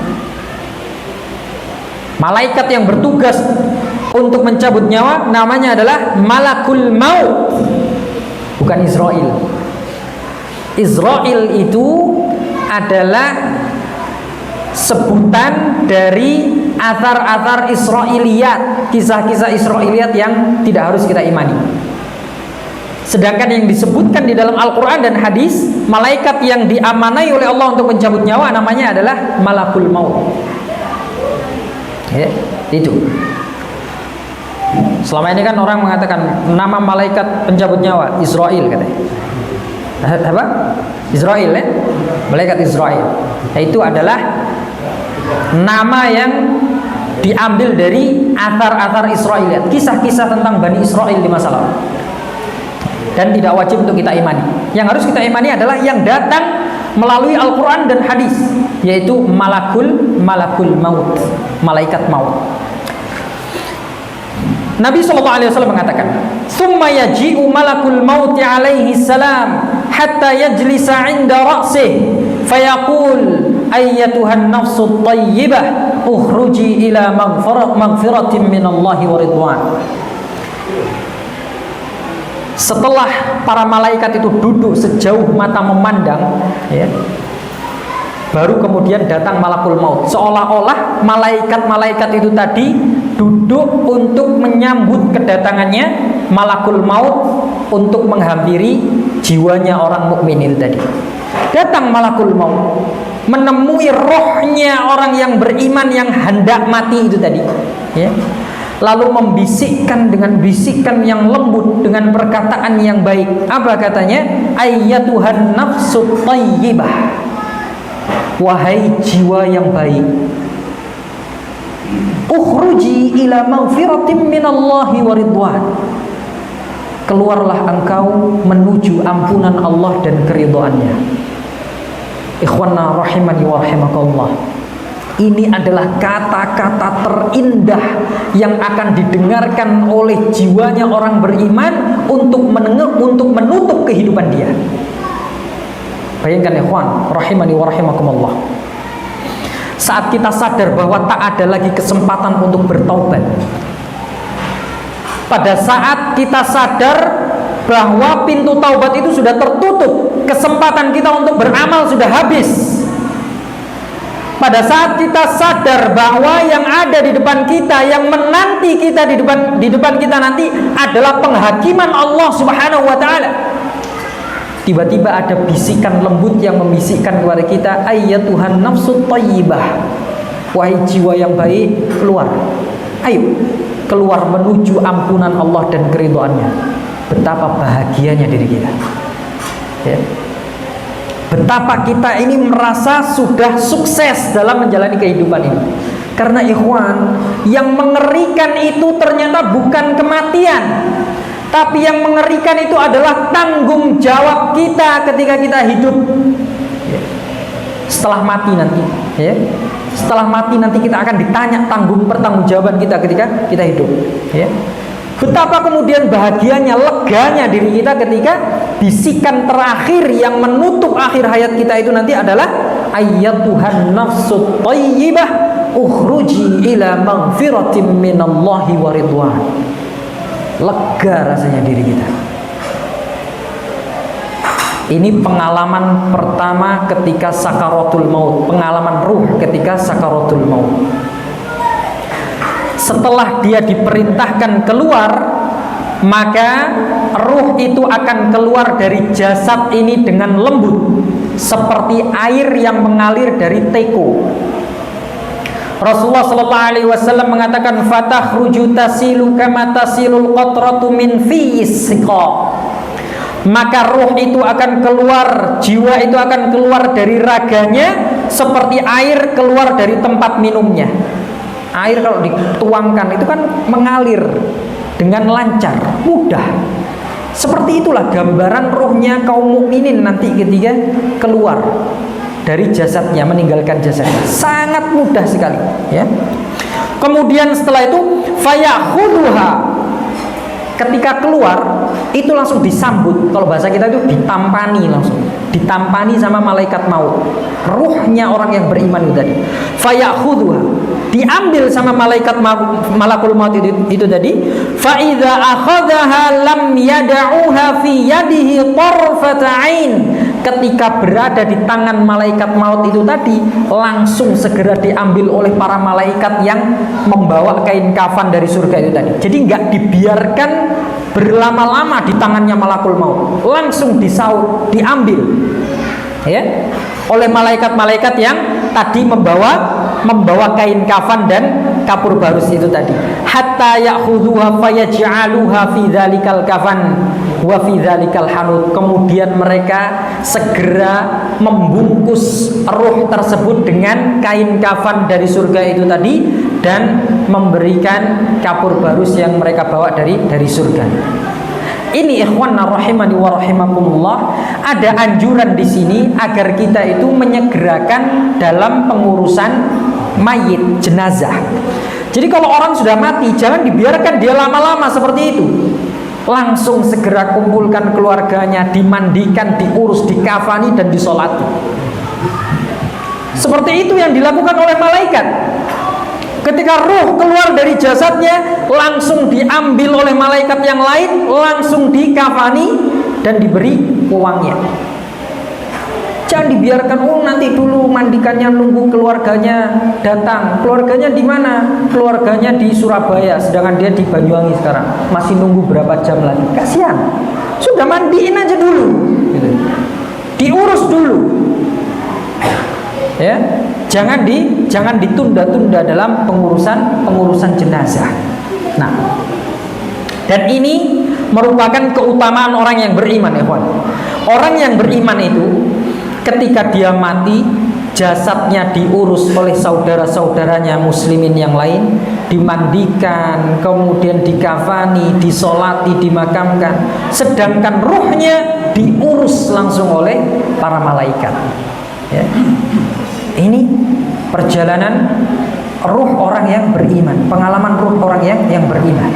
Malaikat yang bertugas untuk mencabut nyawa namanya adalah Malakul Maut, bukan Israel. Israel itu adalah sebutan dari athar-athar Israiliyat, kisah-kisah Israiliyat yang tidak harus kita imani. Sedangkan yang disebutkan di dalam Al-Quran dan hadis, malaikat yang diamanai oleh Allah untuk mencabut nyawa namanya adalah Malakul Maut. Ya, itu. Selama ini kan orang mengatakan nama malaikat pencabut nyawa Israel katanya. Apa? Israel ya? Malaikat Israel. Nah, itu adalah nama yang diambil dari athar-athar Israiliyat, kisah-kisah tentang Bani Israel di masa lalu. Dan tidak wajib untuk kita imani. Yang harus kita imani adalah yang datang melalui Al-Quran dan hadis, yaitu malakul maut, malaikat maut. Nabi SAW mengatakan, "Tsumma yaji'u malakul maut alaihi salam hatta yajlisa 'inda ra'sih fayaqul ayyatuhan nafsut thayyibah ukhruji ila maghfiratin minallahi wa ridwan." Setelah para malaikat itu duduk sejauh mata memandang, ya, baru kemudian datang malakul maut. Seolah-olah malaikat-malaikat itu tadi duduk untuk menyambut kedatangannya malakul maut untuk menghampiri jiwanya orang mukmin itu tadi. Datang malakul maut menemui rohnya orang yang beriman yang hendak mati itu tadi, ya. Lalu membisikkan dengan bisikan yang lembut, dengan perkataan yang baik. Apa katanya? Ayyatuhan nafsut thayyibah, wahai jiwa yang baik, ukhruji ila maghfiratin minallahi wa ridwan, keluarlah engkau menuju ampunan Allah dan keridhaannya. Ikhwanna rahimani wa rahimakallah. Ini adalah kata-kata terindah yang akan didengarkan oleh jiwanya orang beriman untuk menutup kehidupan dia. Bayangkan ikhwan rahimani wa rahimakumullah. Saat kita sadar bahwa tak ada lagi kesempatan untuk bertaubat, pada saat kita sadar bahwa pintu taubat itu sudah tertutup, kesempatan kita untuk beramal sudah habis, pada saat kita sadar bahwa yang ada di depan kita, yang menanti kita di depan kita nanti adalah penghakiman Allah Subhanahu wa taala, tiba-tiba ada bisikan lembut yang membisikkan kepada kita, ayyatuhan nafsut thayyibah, wahai jiwa yang baik, keluar. Ayo, keluar menuju ampunan Allah dan keridhaannya. Betapa bahagianya diri kita, ya. Betapa kita ini merasa sudah sukses dalam menjalani kehidupan ini. Karena ikhwan, yang mengerikan itu ternyata bukan kematian, tapi yang mengerikan itu adalah tanggung jawab kita ketika kita hidup. Setelah mati nanti, ya. Setelah mati nanti kita akan ditanya pertanggungjawaban kita ketika kita hidup, ya. Betapa kemudian bahagianya, leganya diri kita ketika bisikan terakhir yang menutup akhir hayat kita itu nanti adalah ayyatuhan nafsut thayyibah ukhruji ila maghfiratin minallahi wa ridwan. Lega rasanya diri kita. Ini pengalaman pertama ketika sakaratul maut, pengalaman ruh ketika sakaratul maut. Setelah dia diperintahkan keluar, maka ruh itu akan keluar dari jasad ini dengan lembut, seperti air yang mengalir dari teko. Rasulullah SAW mengatakan, "Fatakhruju tasilu kama tasilul qatratu min fi'is siqa." Maka ruh itu akan keluar, jiwa itu akan keluar dari raganya seperti air keluar dari tempat minumnya. Air kalau dituangkan itu kan mengalir dengan lancar, mudah. Seperti itulah gambaran rohnya kaum mukminin nanti ketika keluar. dari jasadnya, meninggalkan jasadnya. Sangat mudah sekali, ya. Kemudian setelah itu fayakhuduha, ketika keluar itu langsung disambut, kalau bahasa kita itu ditampani, langsung ditampani sama malaikat maut, ruhnya orang yang beriman itu tadi. Fayakhuduha, diambil sama malaikat malakul maut itu tadi. Fa idza akhadhaha lam yad'uha fi yadihi tarfata ain, ketika berada di tangan malaikat maut itu tadi, langsung segera diambil oleh para malaikat yang membawa kain kafan dari surga itu tadi. Jadi nggak dibiarkan berlama-lama di tangannya malakul maut, langsung disaut, diambil, ya, oleh malaikat-malaikat yang tadi membawa kain kafan dan kapur barus itu tadi. Hatta ya'khudhuha fayaj'aluha fi dzalikal kafan wa fi dzalikal hanud. Kemudian mereka segera membungkus ruh tersebut dengan kain kafan dari surga itu tadi dan memberikan kapur barus yang mereka bawa dari surga. Ini ikhwanna rahimani wa rahimakumullah, ada anjuran di sini agar kita itu menyegerakan dalam pengurusan mayit, jenazah. Jadi kalau orang sudah mati, jangan dibiarkan dia lama-lama seperti itu. Langsung segera kumpulkan keluarganya, dimandikan, diurus, dikafani dan disolati. Seperti itu yang dilakukan oleh malaikat. Ketika ruh keluar dari jasadnya, langsung diambil oleh malaikat yang lain, langsung dikafani dan diberi uangnya. Jangan dibiarkan, nanti dulu mandikannya, nunggu keluarganya datang. Keluarganya di mana? Keluarganya di Surabaya, sedangkan dia di Banyuwangi sekarang. Masih nunggu berapa jam lagi? Kasihan. Sudah mandiin aja dulu, gitu. Diurus dulu, ya. Jangan ditunda-tunda dalam pengurusan jenazah. Nah, dan ini merupakan keutamaan orang yang beriman, ya, kawan. Orang yang beriman itu ketika dia mati, jasadnya diurus oleh saudara-saudaranya muslimin yang lain, dimandikan, kemudian dikafani, disolati, dimakamkan. Sedangkan ruhnya diurus langsung oleh para malaikat, ya. Ini perjalanan ruh orang yang beriman, pengalaman ruh orang yang beriman.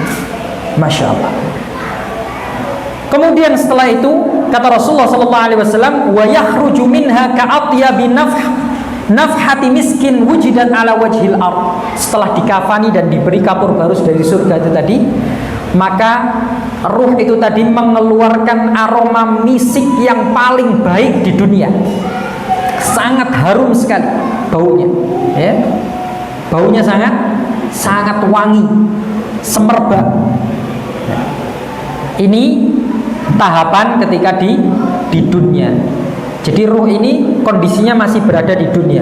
Masya Allah. Kemudian setelah itu kata Rasulullah SAW, wa yakhruju minha ka'atyabi nafhati miskin wujidat ala wajhil ard. Setelah dikafani dan diberi kapur barus dari surga itu tadi, maka ruh itu tadi mengeluarkan aroma misik yang paling baik di dunia. Sangat harum sekali baunya, ya. Baunya sangat wangi, semerbak. Ini tahapan ketika di dunia. Jadi ruh ini kondisinya masih berada di dunia.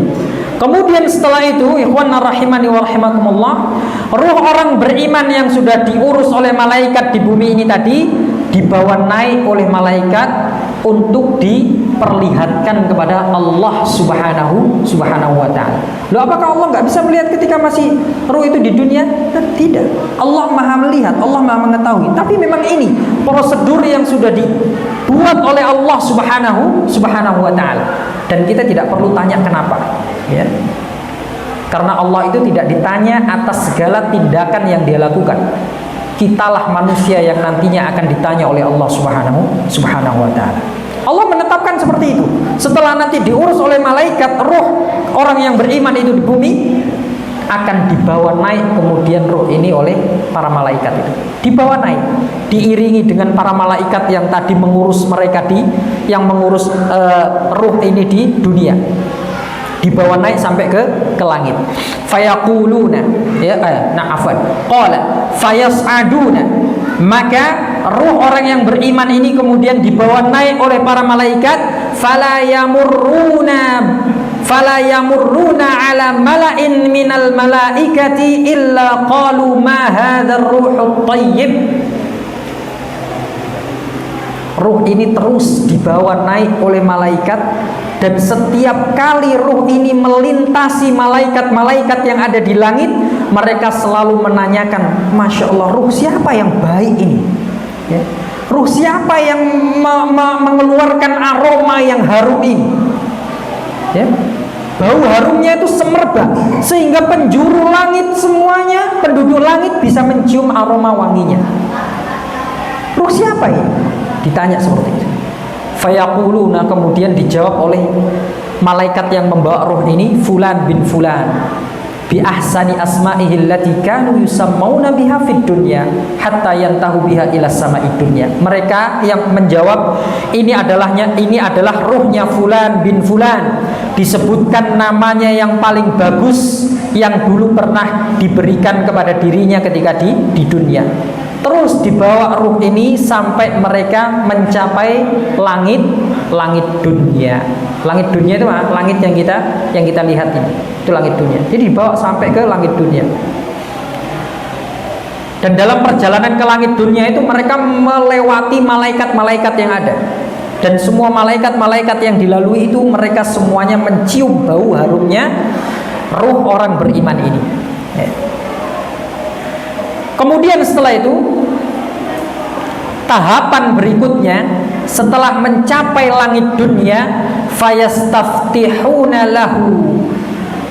Kemudian setelah itu, ikhwan rahimani wa rahimakumullah, ruh orang beriman yang sudah diurus oleh malaikat di bumi ini tadi dibawa naik oleh malaikat untuk diperlihatkan kepada Allah subhanahu wa ta'ala. Loh, apakah Allah nggak bisa melihat ketika masih ruh itu di dunia? Tidak. Allah maha melihat, Allah maha mengetahui. Tapi memang ini prosedur yang sudah dibuat oleh Allah subhanahu wa ta'ala. Dan kita tidak perlu tanya kenapa, ya. Karena Allah itu tidak ditanya atas segala tindakan yang dia lakukan. Kitalah manusia yang nantinya akan ditanya oleh Allah subhanahu wa ta'ala. Allah menetapkan seperti itu. Setelah nanti diurus oleh malaikat, ruh orang yang beriman itu di bumi akan dibawa naik kemudian ruh ini oleh para malaikat itu. Dibawa naik, diiringi dengan para malaikat yang tadi mengurus mereka yang mengurus ruh ini di dunia. Dibawa naik sampai ke langit. Fayaquluna, ya, qala fayas'aduna. Maka ruh orang yang beriman ini kemudian dibawa naik oleh para malaikat. Fala yamurruna ala mala'in minal malaikati illa qalu ma hadzal ruhut thayyib. Ruh ini terus dibawa naik oleh malaikat, dan setiap kali ruh ini melintasi malaikat-malaikat yang ada di langit, mereka selalu menanyakan, Masya Allah, ruh siapa yang baik ini, ya? Ruh siapa yang mengeluarkan aroma yang harum ini? ya. Bau harumnya itu semerbak sehingga penjuru langit semuanya, penduduk langit bisa mencium aroma wanginya. Ruh siapa ini? Ditanya seperti itu. Fayaquluna, kemudian dijawab oleh malaikat yang membawa ruh ini, fulan bin fulan, bi ahsani asma'ihi allati kanu yusammuna biha fid dunya hatta yantahu biha ila sama'id dunya. Mereka yang menjawab, ini adalah ruhnya fulan bin fulan, disebutkan namanya yang paling bagus yang dulu pernah diberikan kepada dirinya ketika di dunia. Terus dibawa ruh ini sampai mereka mencapai langit dunia. Langit dunia itu langit yang kita lihat ini. Itu langit dunia. Jadi dibawa sampai ke langit dunia. Dan dalam perjalanan ke langit dunia itu mereka melewati malaikat-malaikat yang ada. Dan semua malaikat-malaikat yang dilalui itu mereka semuanya mencium bau harumnya ruh orang beriman ini. Kemudian setelah itu, tahapan berikutnya setelah mencapai langit dunia, fayastaftihuna lahu.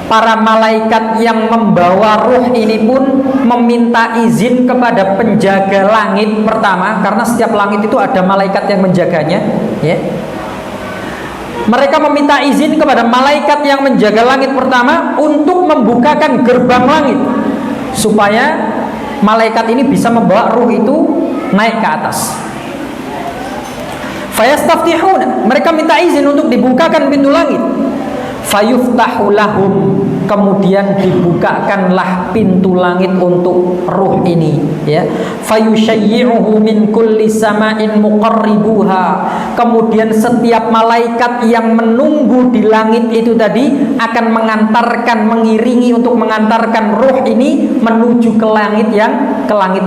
Para malaikat yang membawa ruh ini pun meminta izin kepada penjaga langit pertama, karena setiap langit itu ada malaikat yang menjaganya, ya. Mereka meminta izin kepada malaikat yang menjaga langit pertama untuk membukakan gerbang langit supaya malaikat ini bisa membawa ruh itu naik ke atas. Fayastaftihuna, mereka minta izin untuk dibukakan pintu langit. Fayuftahu lahum, kemudian dibukakanlah pintu langit untuk ruh ini, ya. Fayushayyi'uhu min kulli sama'in muqarribuha, kemudian setiap malaikat yang menunggu di langit itu tadi akan mengiringi untuk mengantarkan ruh ini menuju ke langit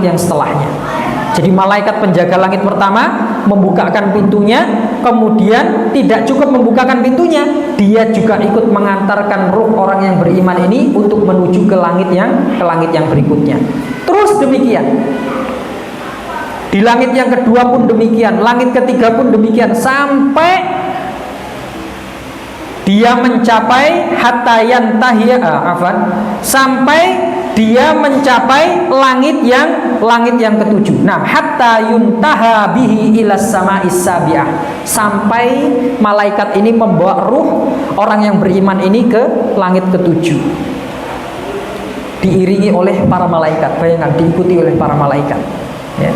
yang setelahnya. Jadi malaikat penjaga langit pertama membukakan pintunya, kemudian tidak cukup membukakan pintunya, dia juga ikut mengantarkan ruh orang yang beriman ini untuk menuju ke langit yang berikutnya. Terus demikian. Di langit yang kedua pun demikian, langit ketiga pun demikian, sampai dia mencapai sampai dia mencapai langit yang ketujuh. Nah, hatta yuntaha bihi ila sama'is sabi'ah, sampai malaikat ini membawa ruh orang yang beriman ini ke langit ketujuh, diiringi oleh para malaikat. Bayangkan, diikuti oleh para malaikat, ya.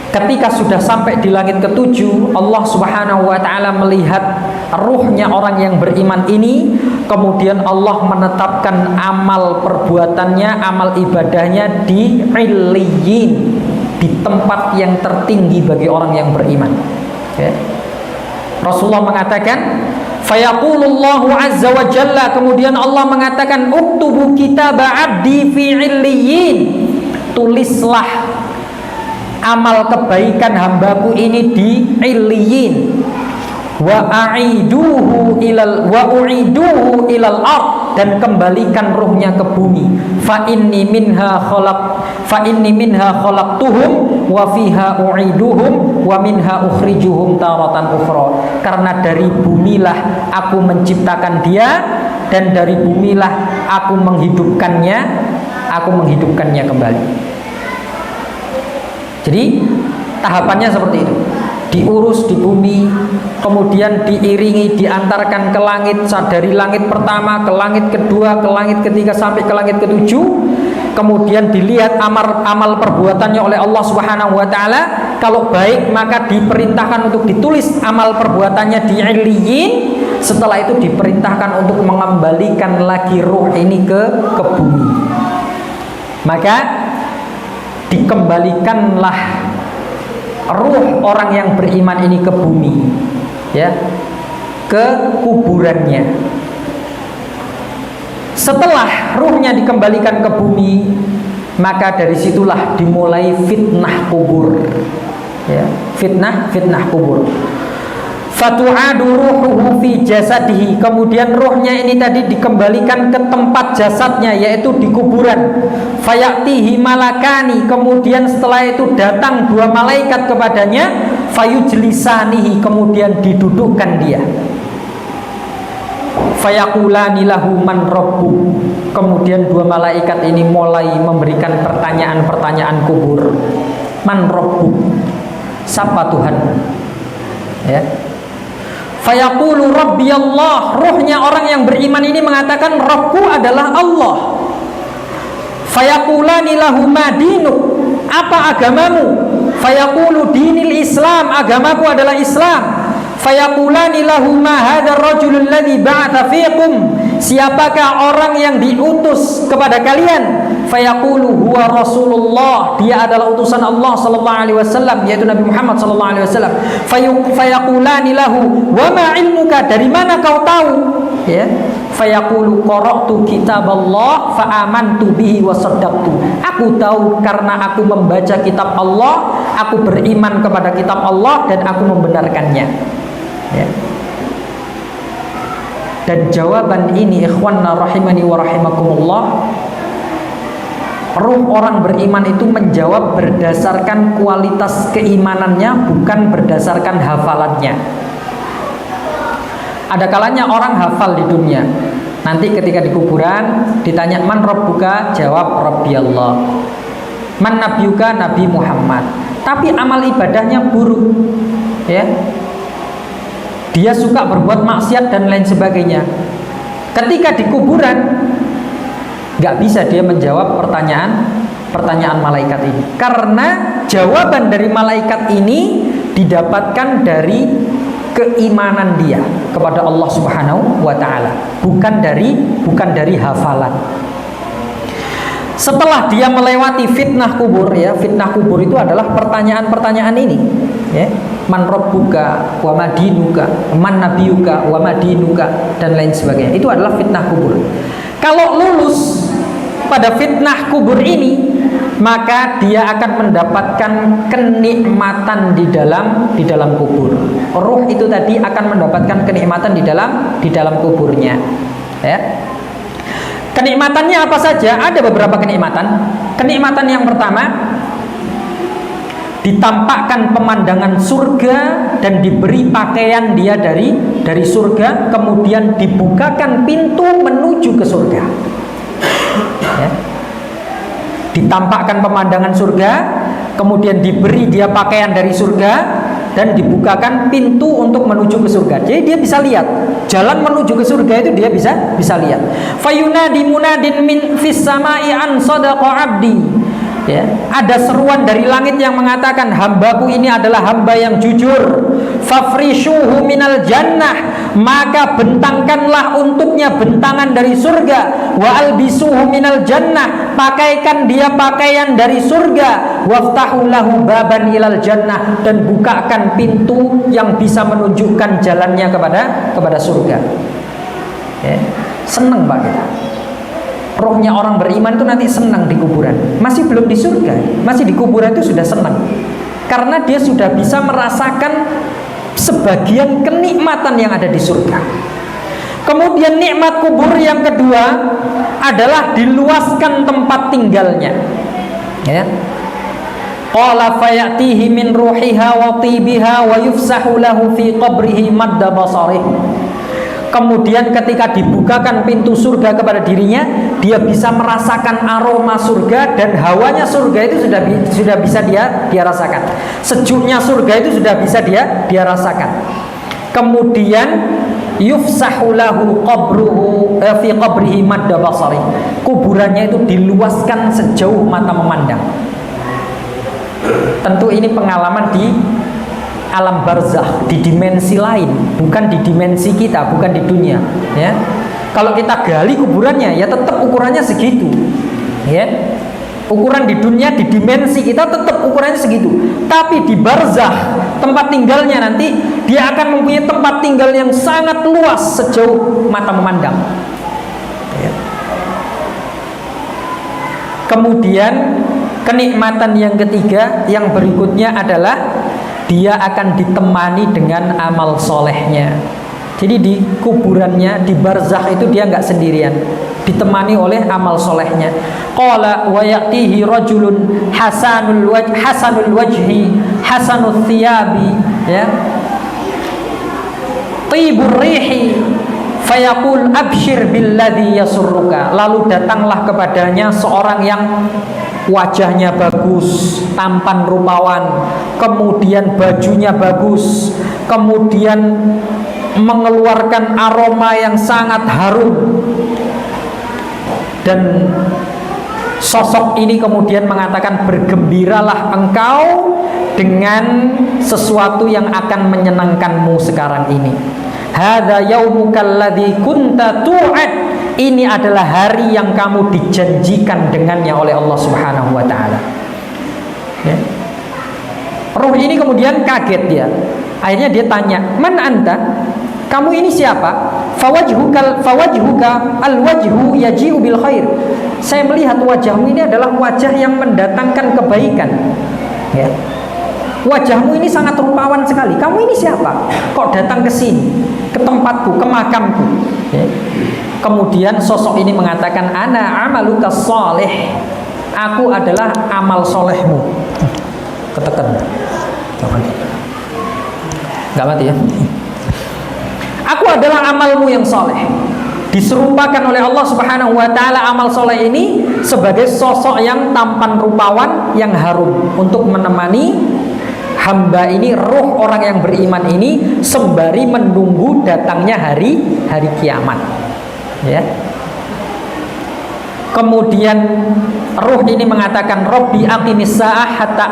Ketika sudah sampai di langit ketujuh, Allah Subhanahu wa ta'ala melihat ruhnya orang yang beriman ini. Kemudian Allah menetapkan amal perbuatannya, amal ibadahnya di Illiyin, di tempat yang tertinggi bagi orang yang beriman, ya. Rasulullah mengatakan, fayaqulullahu azza wa jalla, kemudian Allah mengatakan, uktubu kitaba abdi fi Illiyin, tulislah amal kebaikan hambaku ini di Illiyin. Wa u'iduhu ilal ard, dan kembalikan ruhnya ke bumi. Fa inni minha khalaqtuhum wa fiha u'iduhum wa minha ukhrijuhum taratan ukhra. Karena dari bumilah aku menciptakan dia, dan dari bumilah aku menghidupkannya kembali. Jadi tahapannya seperti itu. Diurus di bumi, kemudian diiringi, diantarkan ke langit, dari langit pertama ke langit kedua, ke langit ketiga, sampai ke langit ketujuh. Kemudian dilihat amal perbuatannya oleh Allah Subhanahu wa ta'ala. Kalau baik, maka diperintahkan untuk ditulis amal perbuatannya di Illiyin. Setelah itu diperintahkan untuk mengembalikan lagi ruh ini ke bumi. Maka dikembalikanlah ruh orang yang beriman ini ke bumi, ya, ke kuburannya. Setelah ruhnya dikembalikan ke bumi, maka dari situlah dimulai fitnah kubur, ya, fitnah kubur. Fatu'adu ruhuhu fi jasadihi, kemudian ruhnya ini tadi dikembalikan ke tempat jasadnya, yaitu di kuburan. Fayatihi malakani, kemudian setelah itu datang dua malaikat kepadanya. Fayujlisanihi, kemudian didudukkan dia. Fayaqulani lahu man rabbuk. Kemudian dua malaikat ini mulai memberikan pertanyaan-pertanyaan kubur. Man rabbuk? Siapa Tuhan? Ya. Fayaqulu rabbi Allah. Ruhnya orang yang beriman ini mengatakan Rabbku adalah Allah. Fayaqulani lahu ma dinuk. Apa agamamu? Fayaqulu dinil Islam. Agamaku adalah Islam. Fayaqulani lahu ma hadzal rajulul ladzi ba'atha fiikum. Siapakah orang yang diutus kepada kalian? Fayaqulu huwa Rasulullah. Dia adalah utusan Allah sallallahu alaihi wasallam, yaitu Nabi Muhammad sallallahu alaihi wasallam. Fayaqulani lahu wa ma ilmuka? Dari mana kau tahu? Ya. Fayaqulu qara'tu kitaballah fa amantu bihi wa saddaqtu. Aku tahu karena aku membaca kitab Allah, aku beriman kepada kitab Allah dan aku membenarkannya. Ya. Dan jawaban ini ikhwanna rahimani wa rahimakumullah, ruh orang beriman itu menjawab berdasarkan kualitas keimanannya, bukan berdasarkan hafalannya. Ada kalanya orang hafal di dunia, nanti ketika di kuburan ditanya man rabbuka, jawab Rabbi Allah. Man nabiyuka, Nabi Muhammad. Tapi amal ibadahnya buruk, ya. Dia suka berbuat maksiat dan lain sebagainya. Ketika di kuburan nggak bisa dia menjawab pertanyaan malaikat ini, karena jawaban dari malaikat ini didapatkan dari keimanan dia kepada Allah Subhanahu wa taala, bukan dari hafalan. Setelah dia melewati fitnah kubur, ya, fitnah kubur itu adalah pertanyaan-pertanyaan ini, ya. Man rabbuka wa madinuka, man nabiyuka wa madinuka, dan lain sebagainya. Itu adalah fitnah kubur. Kalau lulus pada fitnah kubur ini, maka dia akan mendapatkan kenikmatan di dalam kubur. Ruh itu tadi akan mendapatkan kenikmatan di dalam kuburnya, ya. Kenikmatannya apa saja? Ada beberapa kenikmatan. Kenikmatan yang pertama, ditampakkan pemandangan surga dan diberi pakaian dia dari surga, kemudian dibukakan pintu menuju ke surga. Ya. Ditampakkan pemandangan surga, kemudian diberi dia pakaian dari surga, dan dibukakan pintu untuk menuju ke surga. Jadi dia bisa lihat jalan menuju ke surga, itu dia bisa lihat. Fayunadi munadin min fis samai an sadaqa abdi. Ya, ada seruan dari langit yang mengatakan hambaku ini adalah hamba yang jujur. Fafrishuhu minal jannah, maka bentangkanlah untuknya bentangan dari surga. Wa albisuhu minal jannah, pakaikan dia pakaian dari surga. Waftahu lahu baban ilal jannah, dan bukakan pintu yang bisa menunjukkan jalannya kepada surga. Ya, senang Pak kita. Rohnya orang beriman itu nanti senang di kuburan. Masih belum di surga, masih di kuburan itu sudah senang, karena dia sudah bisa merasakan sebagian kenikmatan yang ada di surga. Kemudian nikmat kubur yang kedua adalah diluaskan tempat tinggalnya, ya. Qala fayatihi min ruhiha wa tibiha wa yufsahu lahu fi qabrihi madda basarih. Kemudian ketika dibukakan pintu surga kepada dirinya, dia bisa merasakan aroma surga, dan hawanya surga itu sudah bisa dia rasakan. Sejuknya surga itu sudah bisa dia rasakan. Kemudian yufsahu lahu qabruhu fi qabrihi madda basari. Kuburannya itu diluaskan sejauh mata memandang. Tentu ini pengalaman di alam barzakh, di dimensi lain, bukan di dimensi kita, bukan di dunia, ya. Kalau kita gali kuburannya, ya tetap ukurannya segitu, ya. Ukuran di dunia, di dimensi kita tetap ukurannya segitu. Tapi di barzakh, tempat tinggalnya nanti, dia akan mempunyai tempat tinggal yang sangat luas sejauh mata memandang, ya. Kemudian kenikmatan yang ketiga, yang berikutnya adalah dia akan ditemani dengan amal solehnya. Jadi di kuburannya, di barzakh itu dia nggak sendirian, ditemani oleh amal solehnya. Qala wa ya'tihi rajulun hasanul wajhi hasanul thiyabi, ya, tibur rihi Fayaqul abshir billadzi yasurruka. Lalu datanglah kepadanya seorang yang wajahnya bagus, tampan rupawan, kemudian bajunya bagus, kemudian mengeluarkan aroma yang sangat harum. Dan sosok ini kemudian mengatakan, bergembiralah engkau dengan sesuatu yang akan menyenangkanmu sekarang ini. Hadza yaumukal ladzi kunta tu'ad. Ini adalah hari yang kamu dijanjikan dengannya oleh Allah Subhanahu wa taala. Ya. Ruh ini kemudian kaget dia. Akhirnya dia tanya, "Man anta?" Kamu ini siapa? Fawajhuka alwajhu yaji'u bil khair. Saya melihat wajahmu ini adalah wajah yang mendatangkan kebaikan. Ya. Wajahmu ini sangat rupawan sekali. Kamu ini siapa? Kok datang ke sini, ke tempatku, ke makamku? Ya. Kemudian sosok ini mengatakan, ana amaluka sholih. Aku adalah amal solehmu. Ketekan. Gak mati ya. Aku adalah amalmu yang soleh. Diserupakan oleh Allah Subhanahu wa taala amal soleh ini sebagai sosok yang tampan rupawan, yang harum, untuk menemani hamba ini, ruh orang yang beriman ini, sembari menunggu datangnya hari kiamat. Ya. Kemudian ruh ini mengatakan, Rabbi aqimis sa'ah hatta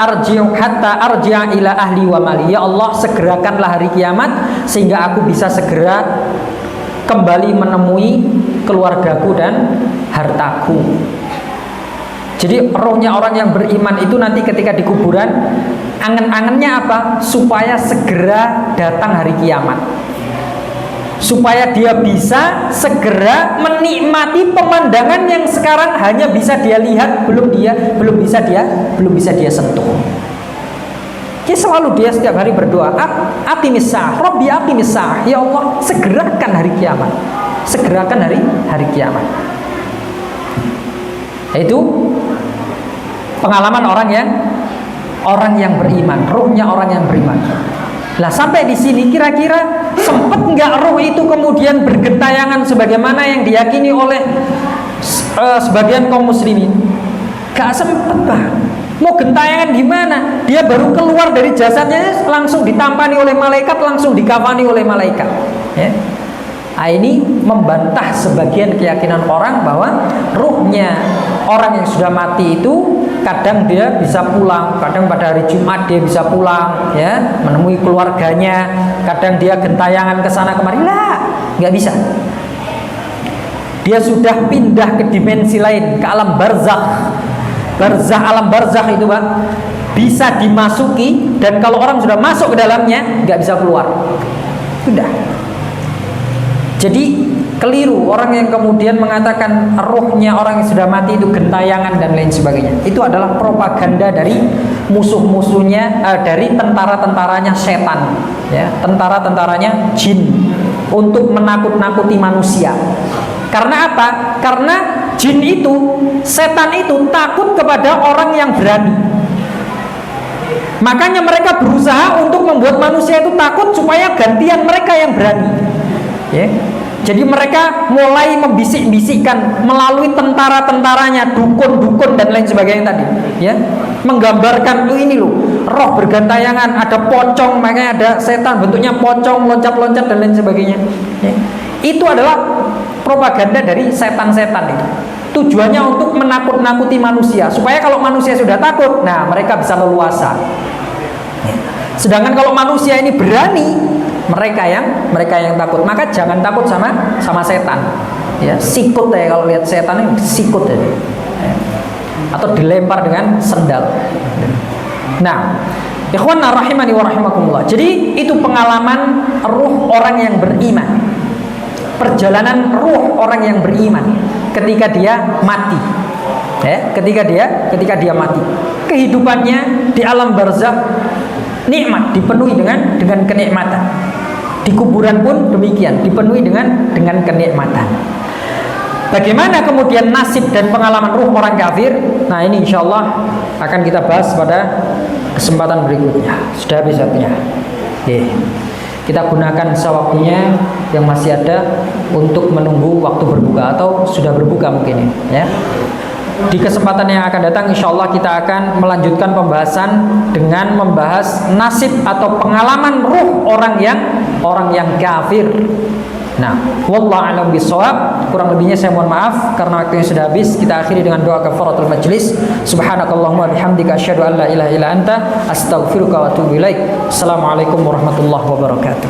arji'a ila ahli wa mali. Ya Allah, segerakanlah hari kiamat sehingga aku bisa segera kembali menemui keluargaku dan hartaku. Jadi rohnya orang yang beriman itu nanti ketika di kuburan, angen-angennya apa? Supaya segera datang hari kiamat, supaya dia bisa segera menikmati pemandangan yang sekarang hanya bisa dia lihat, belum bisa dia sentuh. Jadi selalu dia setiap hari berdoa, aqimis sa'ah, Rabbi aqimis sa'ah. Ya Allah, segerakan hari kiamat. Segerakan hari kiamat. Itu pengalaman orang yang beriman, ruhnya orang yang beriman. Lah sampai di sini kira-kira sempat nggak roh itu kemudian bergentayangan sebagaimana yang diyakini oleh sebagian kaum muslimin? Gak sempet, Pak. Mau gentayangan gimana? Dia baru keluar dari jasadnya langsung ditampani oleh malaikat, langsung dikafani oleh malaikat. Ya. Nah, ini membantah sebagian keyakinan orang bahwa ruhnya orang yang sudah mati itu kadang dia bisa pulang, kadang pada hari Jumat dia bisa pulang, ya, menemui keluarganya, kadang dia gentayangan ke sana kemari. Lah, nggak bisa. Dia sudah pindah ke dimensi lain, ke alam barzakh. Alam barzakh itu, Pak, bisa dimasuki, dan kalau orang sudah masuk ke dalamnya nggak bisa keluar. Sudah. Jadi keliru orang yang kemudian mengatakan ruhnya orang yang sudah mati itu gentayangan dan lain sebagainya. Itu adalah propaganda dari musuh-musuhnya, dari tentara-tentaranya setan, ya, tentara-tentaranya jin, untuk menakut-nakuti manusia. Karena apa? Karena jin itu, setan itu takut kepada orang yang berani. Makanya mereka berusaha untuk membuat manusia itu takut supaya gantian mereka yang berani. Ya. Jadi mereka mulai membisik-bisikkan melalui tentara-tentaranya, dukun-dukun dan lain sebagainya tadi, ya, menggambarkan ini loh, roh bergantayangan, ada pocong, makanya ada setan bentuknya pocong, loncat-loncat dan lain sebagainya. Ya. Itu adalah propaganda dari setan-setan itu. Tujuannya untuk menakut-nakuti manusia, supaya kalau manusia sudah takut, nah mereka bisa leluasa. Ya. Sedangkan kalau manusia ini berani, mereka yang takut. Maka jangan takut sama setan. Ya, sikut ya, kalau lihat setan ini sikut ya. Atau dilempar dengan sendal. Nah, ikhwan rahimani wa rahimakumullah. Jadi itu pengalaman ruh orang yang beriman. Perjalanan ruh orang yang beriman ketika dia mati. Ya, ketika dia mati. Kehidupannya di alam barzakh nikmat, dipenuhi dengan kenikmatan. Di kuburan pun demikian, dipenuhi dengan kenikmatan. Bagaimana kemudian nasib dan pengalaman ruh orang kafir? Nah, ini insya Allah akan kita bahas pada kesempatan berikutnya. Sudah habis waktunya. kita gunakan sewaktunya yang masih ada untuk menunggu waktu berbuka atau sudah berbuka mungkin ya. Di kesempatan yang akan datang insya Allah kita akan melanjutkan pembahasan dengan membahas nasib atau pengalaman ruh orang yang kafir. Nah, wallahu a'lam bishawab. Kurang lebihnya saya mohon maaf karena waktunya sudah habis. Kita akhiri dengan doa kafaratul majlis. Subhanakallahumma bihamdika asyhadu an la ilaha illa anta astaghfiruka wa atubu ilaik. Assalamualaikum warahmatullahi wabarakatuh.